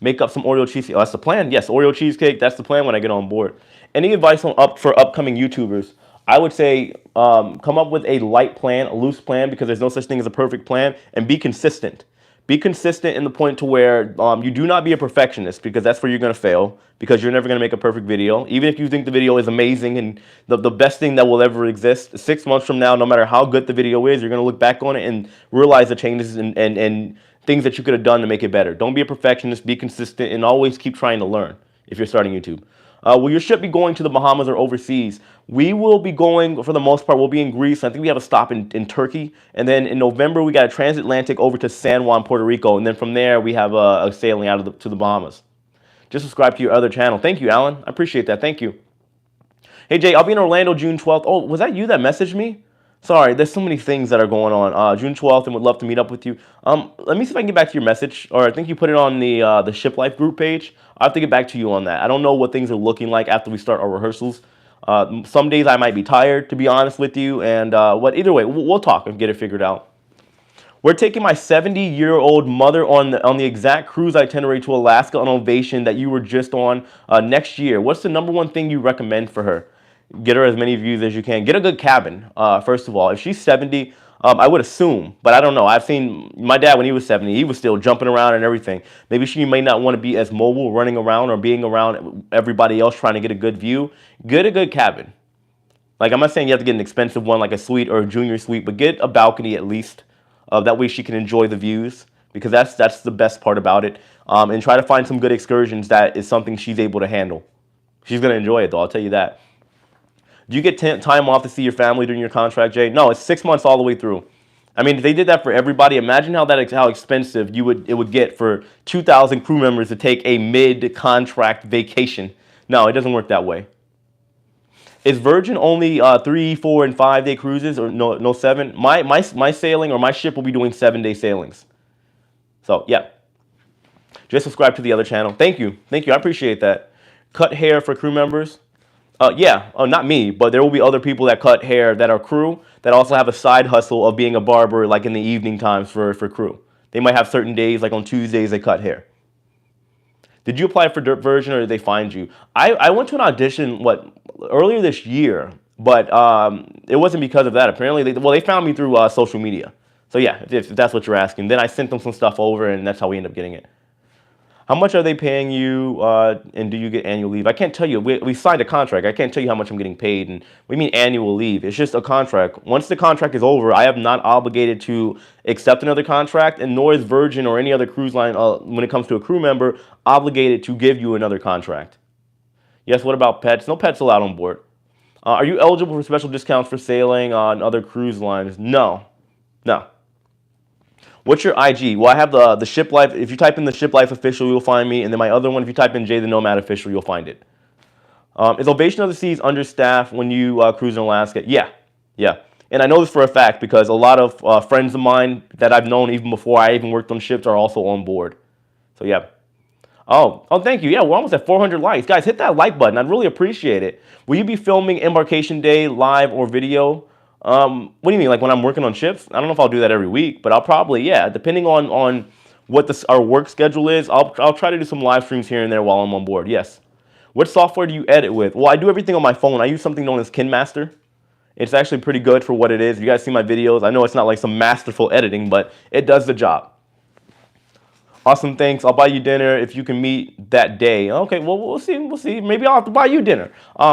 make up some Oreo cheesecake? Oh, that's the plan. Yes, Oreo cheesecake, that's the plan when I get on board. Any advice for upcoming YouTubers? I would say come up with a light plan, a loose plan, because there's no such thing as a perfect plan, and be consistent. Be consistent in the point to where you do not be a perfectionist, because that's where you're going to fail, because you're never going to make a perfect video. Even if you think the video is amazing and the best thing that will ever exist, 6 months from now, no matter how good the video is, you're going to look back on it and realize the changes and things that you could have done to make it better. Don't be a perfectionist. Be consistent, and always keep trying to learn if you're starting YouTube. Will your ship be going to the Bahamas or overseas? We will be going, for the most part, we'll be in Greece. I think we have a stop in Turkey. And then in November, we got a transatlantic over to San Juan, Puerto Rico. And then from there, we have a sailing out to the Bahamas. Just subscribe to your other channel. Thank you, Alan. I appreciate that. Thank you. Hey, Jay, I'll be in Orlando June 12th. Oh, was that you that messaged me? Sorry, there's so many things that are going on. June 12th, and would love to meet up with you. Let me see if I can get back to your message, or I think you put it on the Shiplife group page. I have to get back to you on that. I don't know what things are looking like after we start our rehearsals. Some days I might be tired, to be honest with you, and either way, we'll talk and get it figured out. We're taking my 70-year-old mother on the exact cruise itinerary to Alaska on Ovation that you were just on next year. What's the number one thing you recommend for her? Get her as many views as you can. Get a good cabin, first of all. If she's 70, I would assume, but I don't know. I've seen my dad when he was 70, he was still jumping around and everything. Maybe she may not want to be as mobile running around or being around everybody else trying to get a good view. Get a good cabin. Like, I'm not saying you have to get an expensive one like a suite or a junior suite, but get a balcony at least. That way she can enjoy the views, because that's the best part about it. And try to find some good excursions that is something she's able to handle. She's going to enjoy it, though, I'll tell you that. Do you get time off to see your family during your contract, Jay? No, it's 6 months all the way through. I mean, if they did that for everybody, imagine how expensive it would get for 2,000 crew members to take a mid-contract vacation. No, it doesn't work that way. Is Virgin only 3, 4, and 5 day cruises, or no 7? My sailing or my ship will be doing 7-day sailings. So yeah, just subscribe to the other channel. Thank you, I appreciate that. Cut hair for crew members. Yeah, not me, but there will be other people that cut hair that are crew that also have a side hustle of being a barber, like in the evening times for crew. They might have certain days, like on Tuesdays, they cut hair. Did you apply for Virgin, or did they find you? I went to an audition earlier this year, but it wasn't because of that. Apparently, they found me through social media. So yeah, if that's what you're asking, then I sent them some stuff over, and that's how we ended up getting it. How much are they paying you, and do you get annual leave? I can't tell you. We signed a contract. I can't tell you how much I'm getting paid, and we mean annual leave. It's just a contract. Once the contract is over, I am not obligated to accept another contract, and nor is Virgin or any other cruise line, when it comes to a crew member, obligated to give you another contract. Yes, what about pets? No pets allowed on board. Are you eligible for special discounts for sailing on other cruise lines? No. What's your IG? Well, I have the Shiplife. If you type in the Shiplife official, you'll find me. And then my other one, if you type in Jay the Nomad official, you'll find it. Is Ovation of the Seas understaffed when you cruise in Alaska? Yeah. And I know this for a fact because a lot of friends of mine that I've known even before I even worked on ships are also on board. So yeah. Oh, thank you. Yeah, we're almost at 400 likes. Guys, hit that like button. I'd really appreciate it. Will you be filming Embarkation Day live or video? What do you mean, like when I'm working on ships? I don't know if I'll do that every week, but I'll probably, yeah, depending on what our work schedule is, I'll try to do some live streams here and there while I'm on board, yes. What software do you edit with? Well, I do everything on my phone. I use something known as KinMaster. It's actually pretty good for what it is. If you guys see my videos, I know it's not like some masterful editing, but it does the job. Awesome, thanks. I'll buy you dinner if you can meet that day. Okay, well, we'll see. Maybe I'll have to buy you dinner.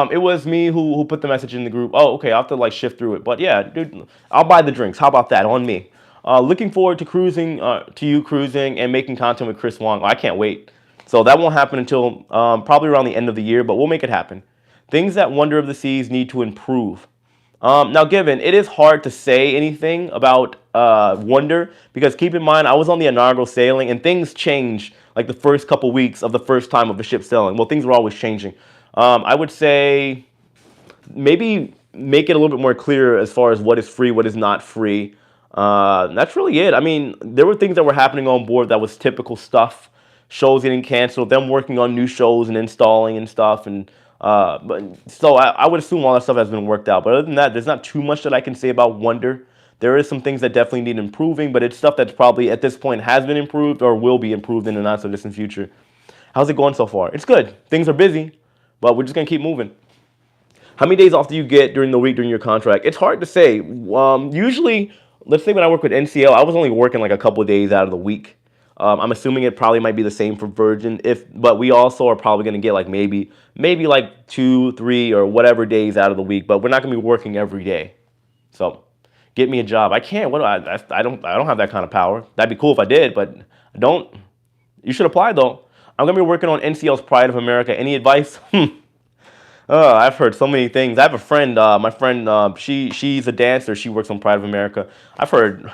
It was me who put the message in the group. Oh, okay, I'll have to like shift through it. But yeah, dude, I'll buy the drinks. How about that? On me. Looking forward to cruising and making content with Chris Wong. I can't wait. So that won't happen until probably around the end of the year, but we'll make it happen. Things that Wonder of the Seas need to improve. Now, given it is hard to say anything about Wonder, because keep in mind, I was on the inaugural sailing and things change like the first couple weeks of the first time of the ship sailing. Well, things are always changing. I would say maybe make it a little bit more clear as far as what is free, what is not free. That's really it. I mean, there were things that were happening on board that was typical stuff. Shows getting canceled, them working on new shows and installing and stuff, and so I would assume all that stuff has been worked out. But other than that, there's not too much that I can say about Wonder. There is some things that definitely need improving, but it's stuff that's probably at this point has been improved or will be improved in the not so distant future. How's it going so far? It's good. Things are busy, but we're just gonna keep moving. How many days off do you get during the week during your contract? It's hard to say. Usually, let's say when I work with NCL, I was only working like a couple of days out of the week. I'm assuming it probably might be the same for Virgin, but we also are probably going to get like maybe like 2, 3, or whatever days out of the week. But we're not going to be working every day. So get me a job. I can't. I don't have that kind of power. That'd be cool if I did, but I don't. You should apply though. I'm going to be working on NCL's Pride of America. Any advice? I've heard so many things. I have a friend. My friend. She's a dancer. She works on Pride of America. I've heard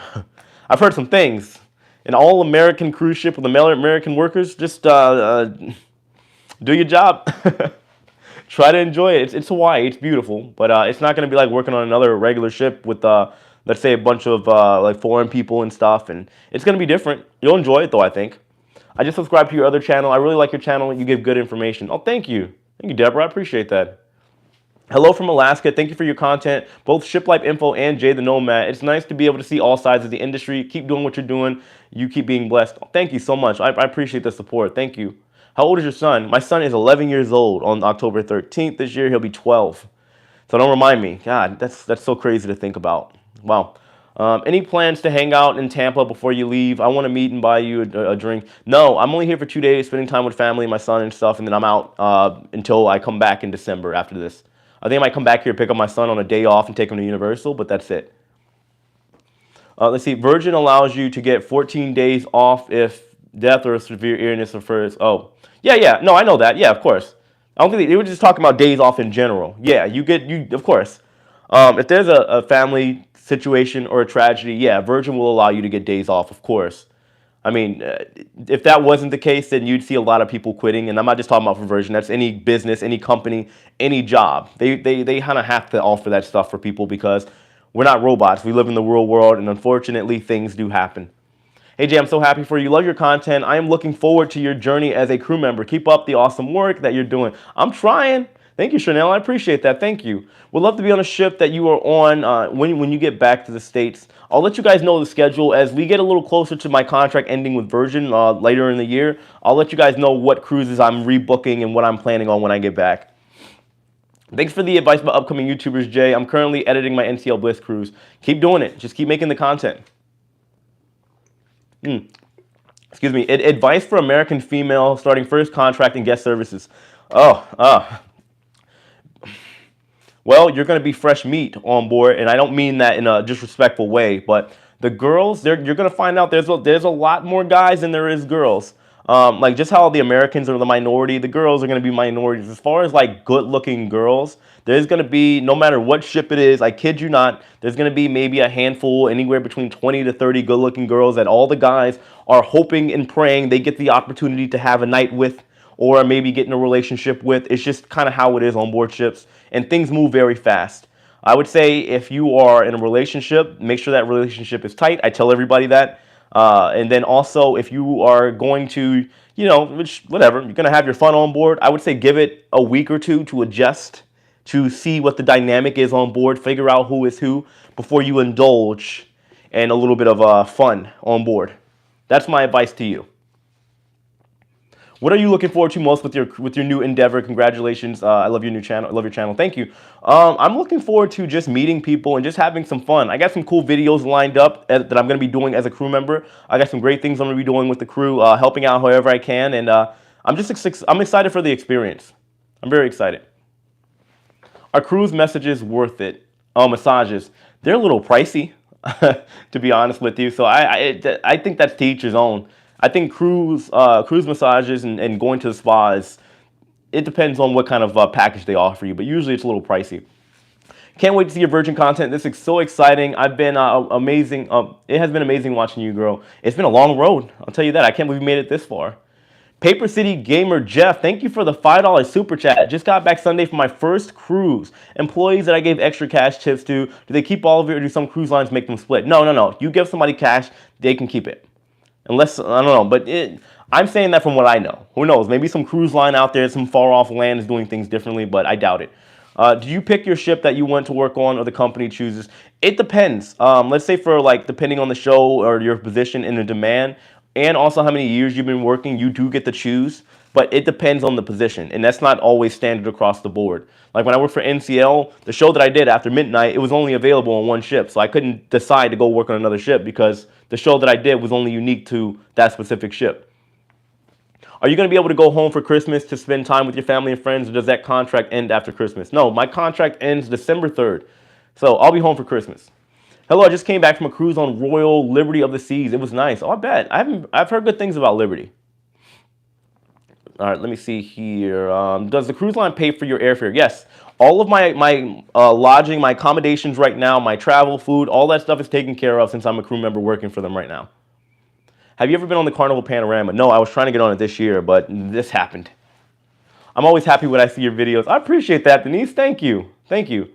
some things. An all-American cruise ship with American workers, just do your job. Try to enjoy it. It's Hawaii. It's beautiful, but it's not going to be like working on another regular ship with let's say a bunch of like foreign people and stuff, and it's going to be different. You'll enjoy it though, I think. I just subscribed to your other channel. I really like your channel. You give good information. Oh, thank you. Thank you, Deborah. I appreciate that. Hello from Alaska. Thank you for your content, both Shiplife Info and Jay the Nomad. It's nice to be able to see all sides of the industry. Keep doing what you're doing. You keep being blessed. Thank you so much. I appreciate the support. Thank you. How old is your son? My son is 11 years old. On October 13th this year, he'll be 12. So don't remind me. God, that's so crazy to think about. Wow. Any plans to hang out in Tampa before you leave? I want to meet and buy you a drink. No, I'm only here for 2 days, spending time with family, my son and stuff, and then I'm out until I come back in December after this. I think I might come back here, pick up my son on a day off, and take him to Universal, but that's it. Let's see. Virgin allows you to get 14 days off if death or severe illness occurs. Oh, yeah. No, I know that. Yeah, of course. I don't think they were just talking about days off in general. Yeah, you of course. If there's a family situation or a tragedy, yeah, Virgin will allow you to get days off, of course. I mean, if that wasn't the case, then you'd see a lot of people quitting. And I'm not just talking about for Virgin. That's any business, any company, any job. They kind of have to offer that stuff for people because we're not robots. We live in the real world, and unfortunately, things do happen. Hey, Jay, I'm so happy for you. Love your content. I am looking forward to your journey as a crew member. Keep up the awesome work that you're doing. I'm trying. Thank you, Chanel. I appreciate that. Thank you. Would love to be on a ship that you are on when you get back to the States. I'll let you guys know the schedule as we get a little closer to my contract ending with Virgin later in the year. I'll let you guys know what cruises I'm rebooking and what I'm planning on when I get back. Thanks for the advice about upcoming YouTubers, Jay. I'm currently editing my NCL Bliss cruise. Keep doing it. Just keep making the content. Excuse me. Advice for American female starting first contract in guest services. Well, you're going to be fresh meat on board, and I don't mean that in a disrespectful way, but the girls, you're going to find out there's a lot more guys than there is girls. Like just how the Americans are the minority, the girls are going to be minorities. As far as like good-looking girls, there's going to be, no matter what ship it is, I kid you not, there's going to be maybe a handful, anywhere between 20 to 30 good-looking girls that all the guys are hoping and praying they get the opportunity to have a night with or maybe get in a relationship with. It's just kind of how it is on board ships, and things move very fast. I would say if you are in a relationship, make sure that relationship is tight. I tell everybody that. And then also, if you are going to, whatever, you're going to have your fun on board, I would say give it a week or two to adjust, to see what the dynamic is on board, figure out who is who before you indulge in a little bit of fun on board. That's my advice to you. What are you looking forward to most with your new endeavor? Congratulations. I love your new channel. I love your channel. Thank you. I'm looking forward to just meeting people and just having some fun. I got some cool videos lined up that I'm going to be doing as a crew member. I got some great things I'm going to be doing with the crew, helping out however I can. And I'm excited for the experience. I'm very excited. Are cruise messages worth it? Oh, massages. They're a little pricey, to be honest with you. So I think that's to each his own. I think cruise massages and going to the spas, it depends on what kind of package they offer you, but usually it's a little pricey. Can't wait to see your Virgin content. This is so exciting. I've been amazing. It has been amazing watching you grow. It's been a long road. I'll tell you that. I can't believe we made it this far. Paper City Gamer Jeff, thank you for the $5 super chat. Just got back Sunday for my first cruise. Employees that I gave extra cash tips to, do they keep all of it or do some cruise lines make them split? No. You give somebody cash, they can keep it. Unless, I don't know, but I'm saying that from what I know. Who knows? Maybe some cruise line out there, some far off land is doing things differently, but I doubt it. Do you pick your ship that you want to work on or the company chooses? It depends. Let's say for depending on the show or your position in the demand and also how many years you've been working, you do get to choose, but it depends on the position. And that's not always standard across the board. Like when I worked for NCL, the show that I did after midnight, it was only available on one ship. So I couldn't decide to go work on another ship because the show that I did was only unique to that specific ship. Are you going to be able to go home for Christmas to spend time with your family and friends, or does that contract end after Christmas? No, my contract ends December 3rd. So I'll be home for Christmas. Hello, I just came back from a cruise on Royal Liberty of the Seas. It was nice. Oh, I bet. I've heard good things about Liberty. All right, let me see here. Does the cruise line pay for your airfare? Yes. All of my lodging, my accommodations right now, my travel, food, all that stuff is taken care of since I'm a crew member working for them right now. Have you ever been on the Carnival Panorama? No, I was trying to get on it this year, but this happened. I'm always happy when I see your videos. I appreciate that, Denise. Thank you. Thank you.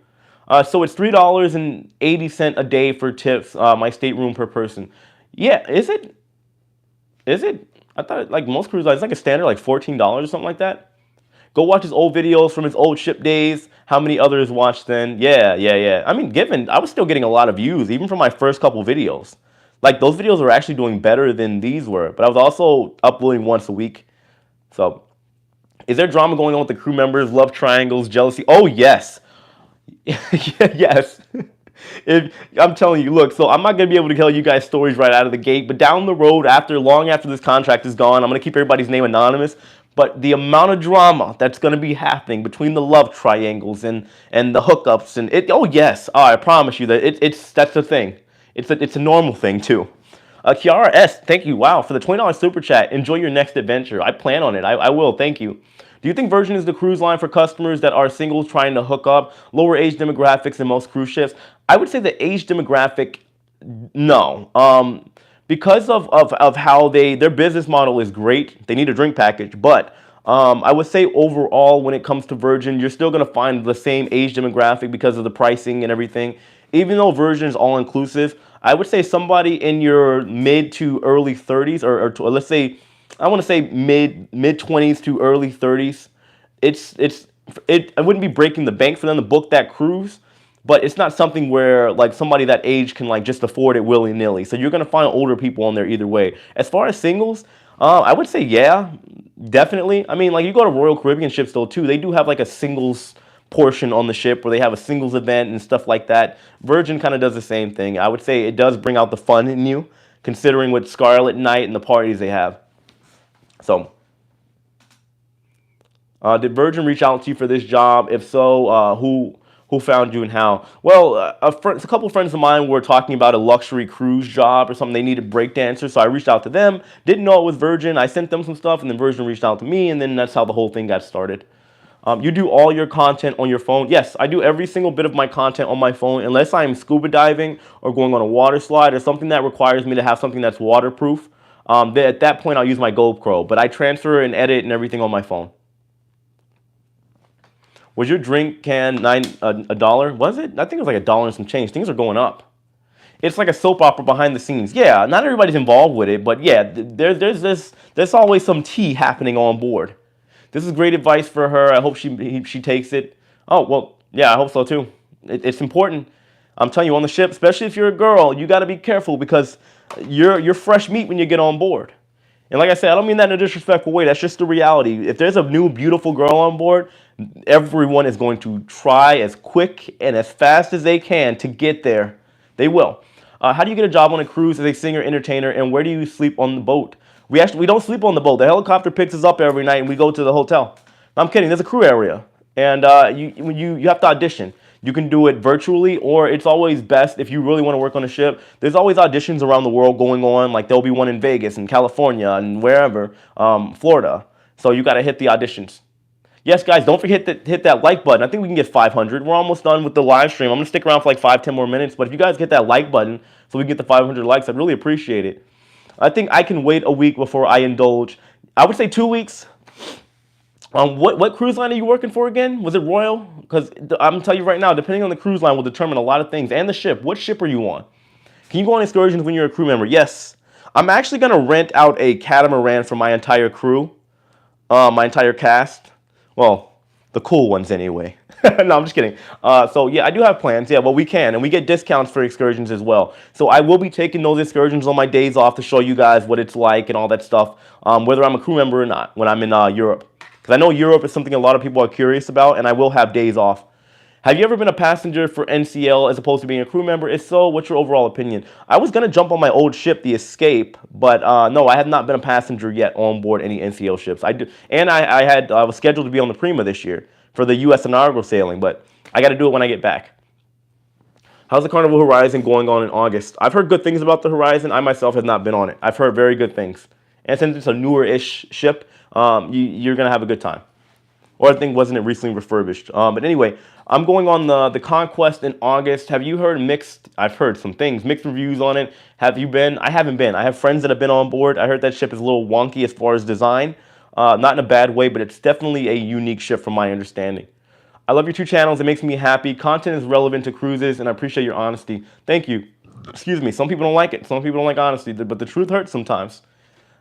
So it's $3.80 a day for tips, my stateroom per person. Yeah, is it? Is it? I thought like most cruise lines, it's like a standard like $14 or something like that. Go watch his old videos from his old ship days. How many others watched then? Yeah, yeah, yeah. I mean, given I was still getting a lot of views even from my first couple videos. Like those videos were actually doing better than these were. But I was also uploading once a week. So, is there drama going on with the crew members? Love triangles, jealousy? Oh yes. Yes. If I'm telling you, look, so I'm not gonna be able to tell you guys stories right out of the gate, but down the road, long after this contract is gone, I'm gonna keep everybody's name anonymous. But the amount of drama that's gonna be happening between the love triangles and the hookups and it, oh yes, oh, I promise you that it's that's the thing. It's a normal thing too. Kiara S, thank you. Wow, for the $20 super chat. Enjoy your next adventure. I plan on it. I will. Thank you. Do you think Virgin is the cruise line for customers that are singles trying to hook up, lower age demographics than most cruise ships? I would say the age demographic, no. Because of how their business model is great, they need a drink package. But I would say overall, when it comes to Virgin, you're still going to find the same age demographic because of the pricing and everything. Even though Virgin is all inclusive, I would say somebody in your mid to early 30s, or let's say, I want to say mid 20s to early 30s. I wouldn't be breaking the bank for them to book that cruise, but it's not something where like somebody that age can like just afford it willy nilly. So you're gonna find older people on there either way. As far as singles, I would say yeah, definitely. I mean, like you go to Royal Caribbean ships though too. They do have like a singles portion on the ship where they have a singles event and stuff like that. Virgin kind of does the same thing. I would say it does bring out the fun in you, considering with Scarlet Night and the parties they have. So, did Virgin reach out to you for this job? If so, who found you and how? Well, a couple of friends of mine were talking about a luxury cruise job or something. They needed breakdancers, so I reached out to them. Didn't know it was Virgin. I sent them some stuff, and then Virgin reached out to me, and then that's how the whole thing got started. You do all your content on your phone? Yes, I do every single bit of my content on my phone, unless I'm scuba diving or going on a water slide or something that requires me to have something that's waterproof. At that point, I'll use my GoPro, but I transfer and edit and everything on my phone. Was your drink can a dollar? Was it? I think it was like $1 and some change. Things are going up. It's like a soap opera behind the scenes. Yeah, not everybody's involved with it, but yeah, there's always some tea happening on board. This is great advice for her. I hope she takes it. Oh, well, yeah, I hope so too. It's important. I'm telling you, on the ship, especially if you're a girl, you got to be careful because you're fresh meat when you get on board. And like I said, I don't mean that in a disrespectful way. That's just the reality. If there's a new, beautiful girl on board, everyone is going to try as quick and as fast as they can to get there. They will. How do you get a job on a cruise as a singer, entertainer, and where do you sleep on the boat? We don't sleep on the boat. The helicopter picks us up every night and we go to the hotel. No, I'm kidding. There's a crew area. And you have to audition. You can do it virtually, or it's always best if you really want to work on a ship. There's always auditions around the world going on. Like there'll be one in Vegas and California and wherever, Florida. So you got to hit the auditions. Yes, guys, don't forget to hit that like button. I think we can get 500. We're almost done with the live stream. I'm going to stick around for like 5-10 more minutes. But if you guys hit that like button so we can get the 500 likes, I'd really appreciate it. I think I can wait a week before I indulge. I would say 2 weeks. What cruise line are you working for again? Was it Royal? Because I'm telling you right now, depending on the cruise line will determine a lot of things. And the ship. What ship are you on? Can you go on excursions when you're a crew member? Yes. I'm actually going to rent out a catamaran for my entire crew. My entire cast. Well, the cool ones anyway. No, I'm just kidding. So yeah, I do have plans. Yeah, well, we can. And we get discounts for excursions as well. So I will be taking those excursions on my days off to show you guys what it's like and all that stuff. Whether I'm a crew member or not when I'm in Europe. Because I know Europe is something a lot of people are curious about, and I will have days off. Have you ever been a passenger for NCL as opposed to being a crew member? If so, what's your overall opinion? I was going to jump on my old ship, the Escape, but no, I have not been a passenger yet on board any NCL ships. I was scheduled to be on the Prima this year for the U.S. inaugural sailing, but I got to do it when I get back. How's the Carnival Horizon going on in August? I've heard good things about the Horizon. I myself have not been on it. I've heard very good things. And since it's a newer-ish ship, you're going to have a good time. Or I think wasn't it recently refurbished. But anyway, I'm going on the Conquest in August. Have you heard mixed? I've heard some things, mixed reviews on it. Have you been? I haven't been. I have friends that have been on board. I heard that ship is a little wonky as far as design. Not in a bad way, but it's definitely a unique ship from my understanding. I love your two channels. It makes me happy. Content is relevant to cruises, and I appreciate your honesty. Thank you. Excuse me. Some people don't like it. Some people don't like honesty, but the truth hurts sometimes.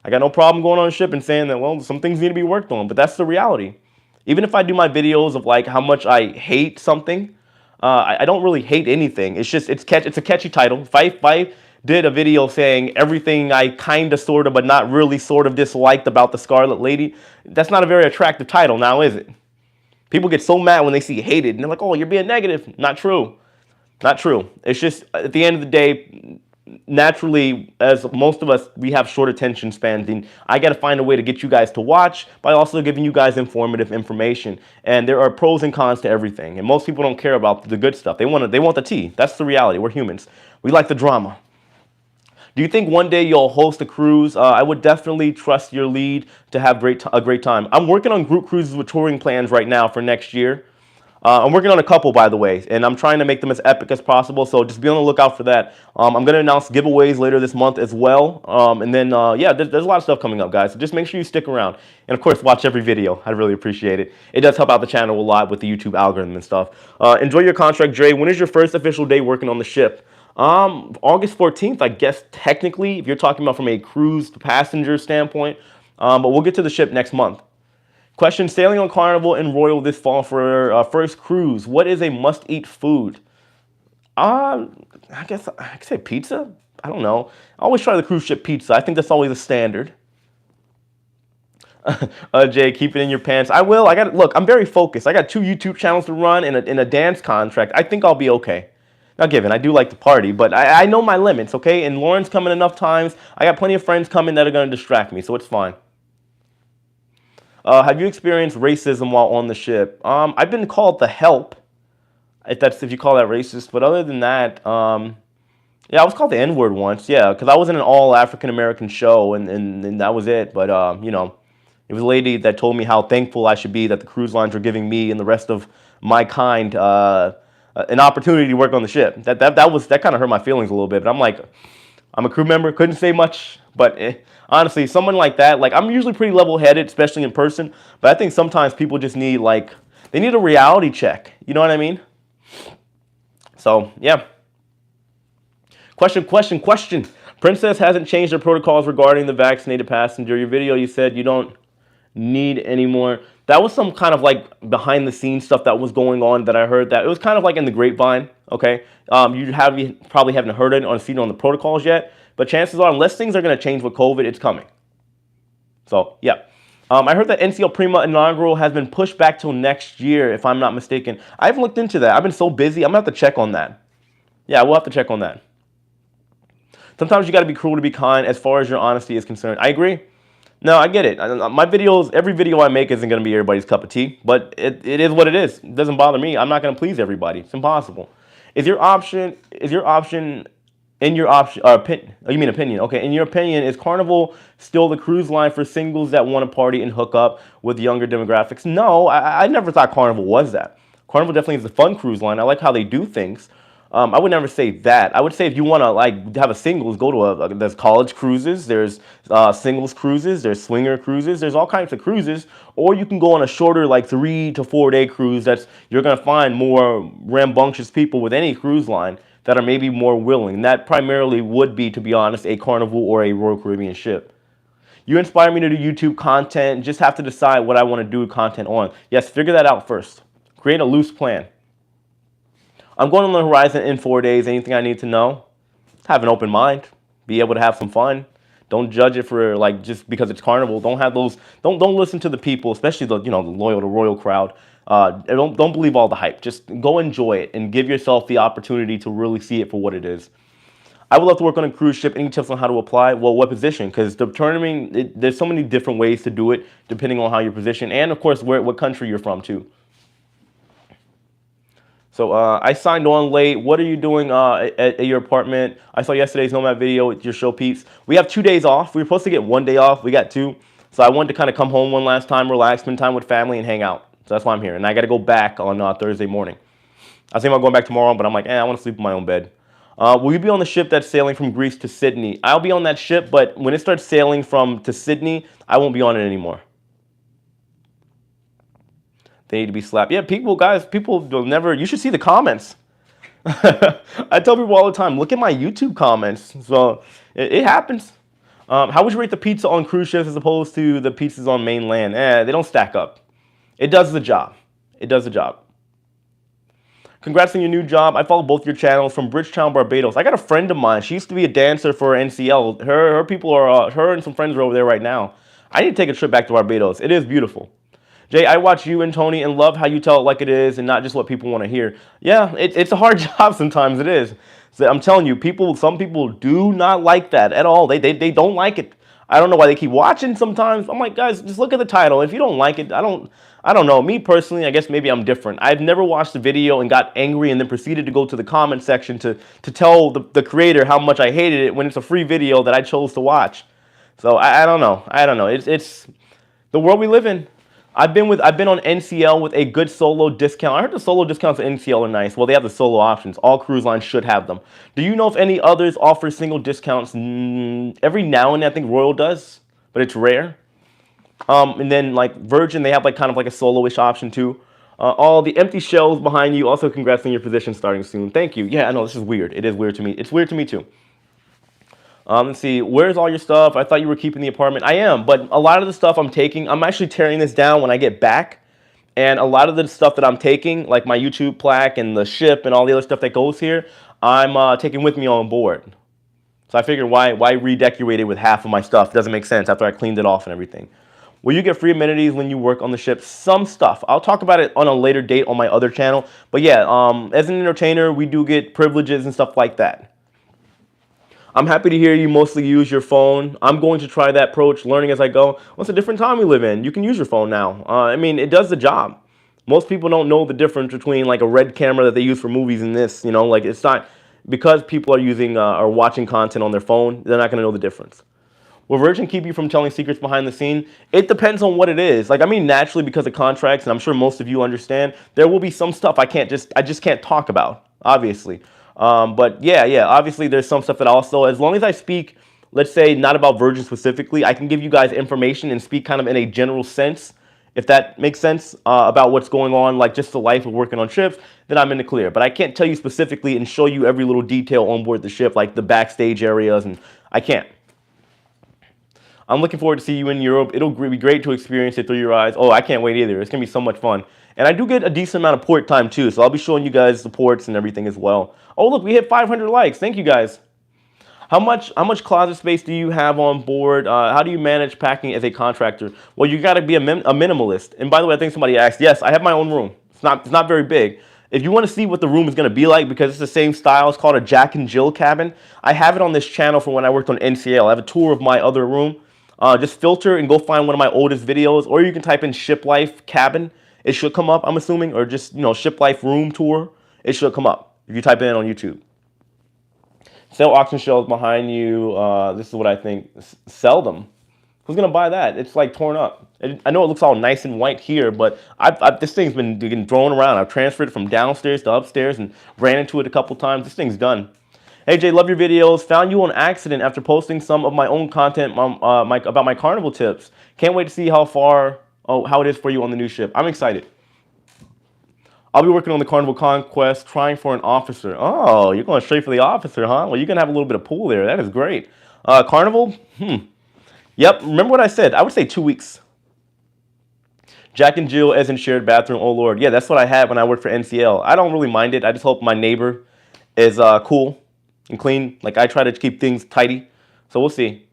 I got no problem going on a ship and saying that, well, some things need to be worked on, but that's the reality. Even if I do my videos of like how much I hate something, I don't really hate anything. It's just, it's a catchy title. If I did a video saying everything I kind of, sort of, but not really sort of disliked about the Scarlet Lady, that's not a very attractive title now, is it? People get so mad when they see hated, and they're like, oh, you're being negative. Not true. Not true. It's just, at the end of the day, naturally, as most of us, we have short attention spans, and I got to find a way to get you guys to watch by also giving you guys informative information. And there are pros and cons to everything, and most people don't care about the good stuff. They want the tea. That's the reality. We're humans. We like the drama. Do you think one day you'll host a cruise? I would definitely trust your lead to have a great time. I'm working on group cruises with touring plans right now for next year. I'm working on a couple, by the way, and I'm trying to make them as epic as possible, so just be on the lookout for that. I'm going to announce giveaways later this month as well, and then, yeah, there's a lot of stuff coming up, guys, so just make sure you stick around. And, of course, watch every video. I'd really appreciate it. It does help out the channel a lot with the YouTube algorithm and stuff. Enjoy your contract, Dre. When is your first official day working on the ship? August 14th, I guess, technically, if you're talking about from a cruise passenger standpoint, but we'll get to the ship next month. Question, sailing on Carnival and Royal this fall for our first cruise. What is a must-eat food? I guess I could say pizza. I don't know. I always try the cruise ship pizza. I think that's always a standard. Jay, keep it in your pants. I will. Look, I'm very focused. I got 2 YouTube channels to run and a dance contract. I think I'll be okay. Now, given, I do like to party, but I know my limits, okay? And Lauren's coming enough times. I got plenty of friends coming that are going to distract me, so it's fine. Have you experienced racism while on the ship? I've been called the help, if you call that racist. But other than that, yeah, I was called the N-word once, yeah, because I was in an all African-American show, and that was it. But, you know, it was a lady that told me how thankful I should be that the cruise lines were giving me and the rest of my kind an opportunity to work on the ship. That kind of hurt my feelings a little bit. But I'm like, I'm a crew member, couldn't say much, but honestly, someone like that, like, I'm usually pretty level-headed, especially in person, but I think sometimes people just need, like, they need a reality check. You know what I mean? So, yeah. Question. Princess hasn't changed her protocols regarding the vaccinated passenger. Your video, you said you don't need any more. That was some kind of, like, behind-the-scenes stuff that was going on that I heard that. It was kind of like in the grapevine, okay? You probably haven't heard it or seen it on the protocols yet, but chances are, unless things are going to change with COVID, it's coming. So, yeah. I heard that NCL Prima inaugural has been pushed back till next year, if I'm not mistaken. I haven't looked into that. I've been so busy. I'm going to have to check on that. Yeah, we'll have to check on that. Sometimes you got to be cruel to be kind as far as your honesty is concerned. I agree. No, I get it. My videos, every video I make isn't going to be everybody's cup of tea, but it is what it is. It doesn't bother me. I'm not going to please everybody. It's impossible. Is your option, in your option, you mean opinion? Okay, in your opinion, is Carnival still the cruise line for singles that want to party and hook up with younger demographics? No, I never thought Carnival was that. Carnival definitely is a fun cruise line. I like how they do things. I would never say that. I would say if you want to, like, have a singles, go to there's college cruises, there's singles cruises, there's swinger cruises, there's all kinds of cruises, or you can go on a shorter, like, 3 to 4 day cruise. You're going to find more rambunctious people with any cruise line that are maybe more willing. That primarily would be, to be honest, a Carnival or a Royal Caribbean ship. You inspire me to do YouTube content. Just have to decide what I want to do content on. Yes, figure that out first. Create a loose plan. I'm going on the horizon in 4 days. Anything I need to know? Have an open mind. Be able to have some fun. Don't judge it for, like, just because it's Carnival. Don't have those. Don't listen to the people, especially the the loyal to Royal crowd. Don't believe all the hype. Just go enjoy it and give yourself the opportunity to really see it for what it is. I would love to work on a cruise ship. Any tips on how to apply? Well, what position? Because determining there's so many different ways to do it depending on how you're positioned, and of course what country you're from too. So I signed on late. What are you doing at your apartment? I saw yesterday's Nomad video with your show peeps. We have 2 days off. We were supposed to get 1 day off. We got 2. So I wanted to kind of come home one last time, relax, spend time with family, and hang out. So that's why I'm here. And I got to go back on Thursday morning. I was thinking about going back tomorrow, but I'm like, I want to sleep in my own bed. Will you be on the ship that's sailing from Greece to Sydney? I'll be on that ship, but when it starts sailing to Sydney, I won't be on it anymore. They need to be slapped. Yeah, people, guys, people will never. You should see the comments. I tell people all the time, look at my YouTube comments. So it happens. How would you rate the pizza on cruise ships as opposed to the pizzas on mainland? They don't stack up. It does the job. It does the job. Congrats on your new job. I follow both your channels from Bridgetown, Barbados. I got a friend of mine. She used to be a dancer for NCL. Her people are, her and some friends are over there right now. I need to take a trip back to Barbados. It is beautiful. Jay, I watch you and Tony and love how you tell it like it is and not just what people want to hear. Yeah, it's a hard job sometimes. It is. So I'm telling you, some people do not like that at all. They don't like it. I don't know why they keep watching sometimes. I'm like, guys, just look at the title. If you don't like it, I don't know. Me personally, I guess maybe I'm different. I've never watched a video and got angry and then proceeded to go to the comment section to tell the creator how much I hated it when it's a free video that I chose to watch. So I don't know. I don't know. It's the world we live in. I've been on NCL with a good solo discount. I heard the solo discounts at NCL are nice. Well, they have the solo options. All cruise lines should have them. Do you know if any others offer single discounts? Every now and then I think Royal does, but it's rare. And then like Virgin, they have like kind of like a solo-ish option too. All the empty shells behind you. Also, congrats on your position starting soon. Thank you. Yeah, I know this is weird. It is weird to me. It's weird to me too. Let's see, where's all your stuff? I thought you were keeping the apartment. I am, but a lot of the stuff I'm taking, I'm actually tearing this down when I get back. And a lot of the stuff that I'm taking, like my YouTube plaque and the ship and all the other stuff that goes here, I'm taking with me on board. So I figured why redecorate it with half of my stuff? It doesn't make sense after I cleaned it off and everything. Will you get free amenities when you work on the ship? Some stuff. I'll talk about it on a later date on my other channel. But yeah, as an entertainer, we do get privileges and stuff like that. I'm happy to hear you mostly use your phone. I'm going to try that approach, learning as I go. Well, it's a different time we live in. You can use your phone now. I mean, it does the job. Most people don't know the difference between like a red camera that they use for movies and this, you know, like it's not, because people are using or watching content on their phone, they're not going to know the difference. Will Virgin keep you from telling secrets behind the scene? It depends on what it is. Like, I mean, naturally, because of contracts, and I'm sure most of you understand, there will be some stuff I just can't talk about, obviously. But yeah, obviously there's some stuff that also, as long as I speak, let's say not about Virgin specifically, I can give you guys information and speak kind of in a general sense, if that makes sense, about what's going on, like just the life of working on ships, then I'm in the clear. But I can't tell you specifically and show you every little detail on board the ship, like the backstage areas, and I can't. I'm looking forward to see you in Europe. It'll be great to experience it through your eyes. Oh, I can't wait either. It's going to be so much fun. And I do get a decent amount of port time too, so I'll be showing you guys the ports and everything as well. Oh, look, we hit 500 likes. Thank you guys. How much closet space do you have on board? How do you manage packing as a contractor? Well, you got to be a minimalist. And by the way, I think somebody asked. Yes, I have my own room. It's not very big. If you want to see what the room is going to be like, because it's the same style, it's called a Jack and Jill cabin. I have it on this channel from when I worked on NCL. I have a tour of my other room. Just filter and go find one of my oldest videos, or you can type in Shiplife cabin. It should come up, I'm assuming, or just, you know, Shiplife room tour. It should come up if you type it in on YouTube. Sell auction shells behind you. This is what I think. Sell them. Who's gonna buy that? It's like torn up. I know it looks all nice and white here, but this thing's been getting thrown around. I've transferred it from downstairs to upstairs and ran into it a couple times. This thing's done. Hey Jay, love your videos. Found you on accident after posting some of my own content about my Carnival tips. Can't wait to see how it is for you on the new ship. I'm excited. I'll be working on the Carnival Conquest, trying for an officer. Oh, you're going straight for the officer, huh? Well, you're going to have a little bit of pool there. That is great. Carnival? Yep, remember what I said. I would say 2 weeks. Jack and Jill as in shared bathroom. Oh, Lord. Yeah, that's what I had when I worked for NCL. I don't really mind it. I just hope my neighbor is cool and clean. Like, I try to keep things tidy. So we'll see.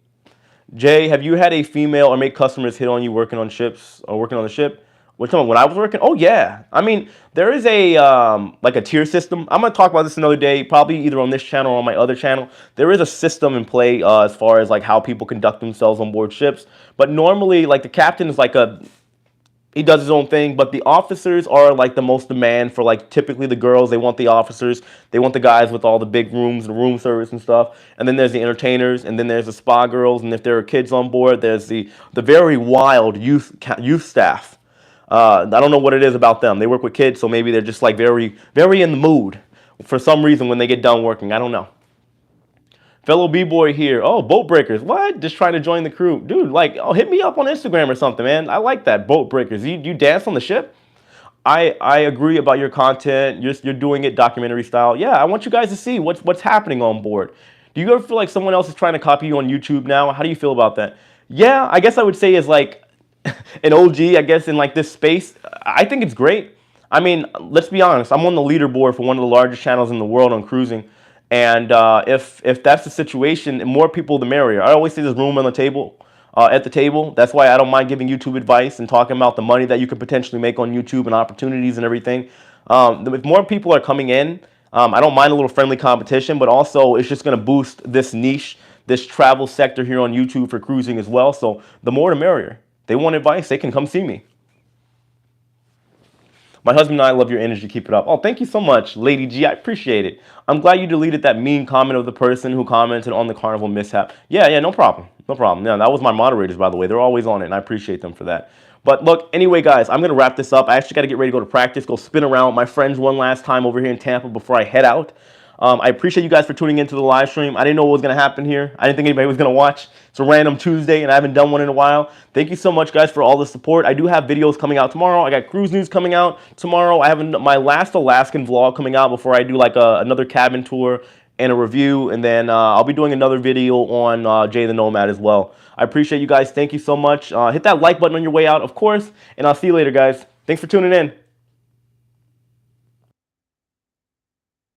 Jay, have you had a female or male customers hit on you working on ships or working on the ship? Which one? When I was working? Oh, yeah. I mean, there is a like a tier system. I'm going to talk about this another day, probably either on this channel or on my other channel. There is a system in play as far as like how people conduct themselves on board ships. But normally, like the captain is like he does his own thing, but the officers are like the most demand for, like, typically the girls. They want the officers. They want the guys with all the big rooms, the room service and stuff. And then there's the entertainers, and then there's the spa girls. And if there are kids on board, there's the very wild youth staff. I don't know what it is about them. They work with kids, so maybe they're just like very, very in the mood for some reason when they get done working. I don't know. Fellow B-boy here. Oh, boat breakers. What? Just trying to join the crew. Dude, like, oh, hit me up on Instagram or something, man. I like that. Boat breakers. You dance on the ship? I agree about your content. You're doing it documentary style. Yeah, I want you guys to see what's happening on board. Do you ever feel like someone else is trying to copy you on YouTube now? How do you feel about that? Yeah, I guess I would say is like an OG, I guess, in like this space. I think it's great. I mean, let's be honest. I'm on the leaderboard for one of the largest channels in the world on cruising, and if that's the situation, more people the merrier. I always say there's room on the table. At the table. That's why I don't mind giving YouTube advice and talking about the money that you could potentially make on YouTube and opportunities and everything. If more people are coming in, I don't mind a little friendly competition, but also it's just going to boost this niche, this travel sector here on YouTube for cruising as well. So the more the merrier. They want advice, they can come see me. My husband and I love your energy. Keep it up. Oh, thank you so much, Lady G. I appreciate it. I'm glad you deleted that mean comment of the person who commented on the Carnival mishap. Yeah, no problem. No problem. Yeah, that was my moderators, by the way. They're always on it, and I appreciate them for that. But look, anyway, guys, I'm going to wrap this up. I actually got to get ready to go to practice, go spin around with my friends one last time over here in Tampa before I head out. I appreciate you guys for tuning into the live stream. I didn't know what was going to happen here. I didn't think anybody was going to watch. It's a random Tuesday, and I haven't done one in a while. Thank you so much, guys, for all the support. I do have videos coming out tomorrow. I got cruise news coming out tomorrow. I have my last Alaskan vlog coming out before I do like another cabin tour and a review. And then I'll be doing another video on Jay the Nomad as well. I appreciate you guys. Thank you so much. Hit that like button on your way out, of course. And I'll see you later, guys. Thanks for tuning in.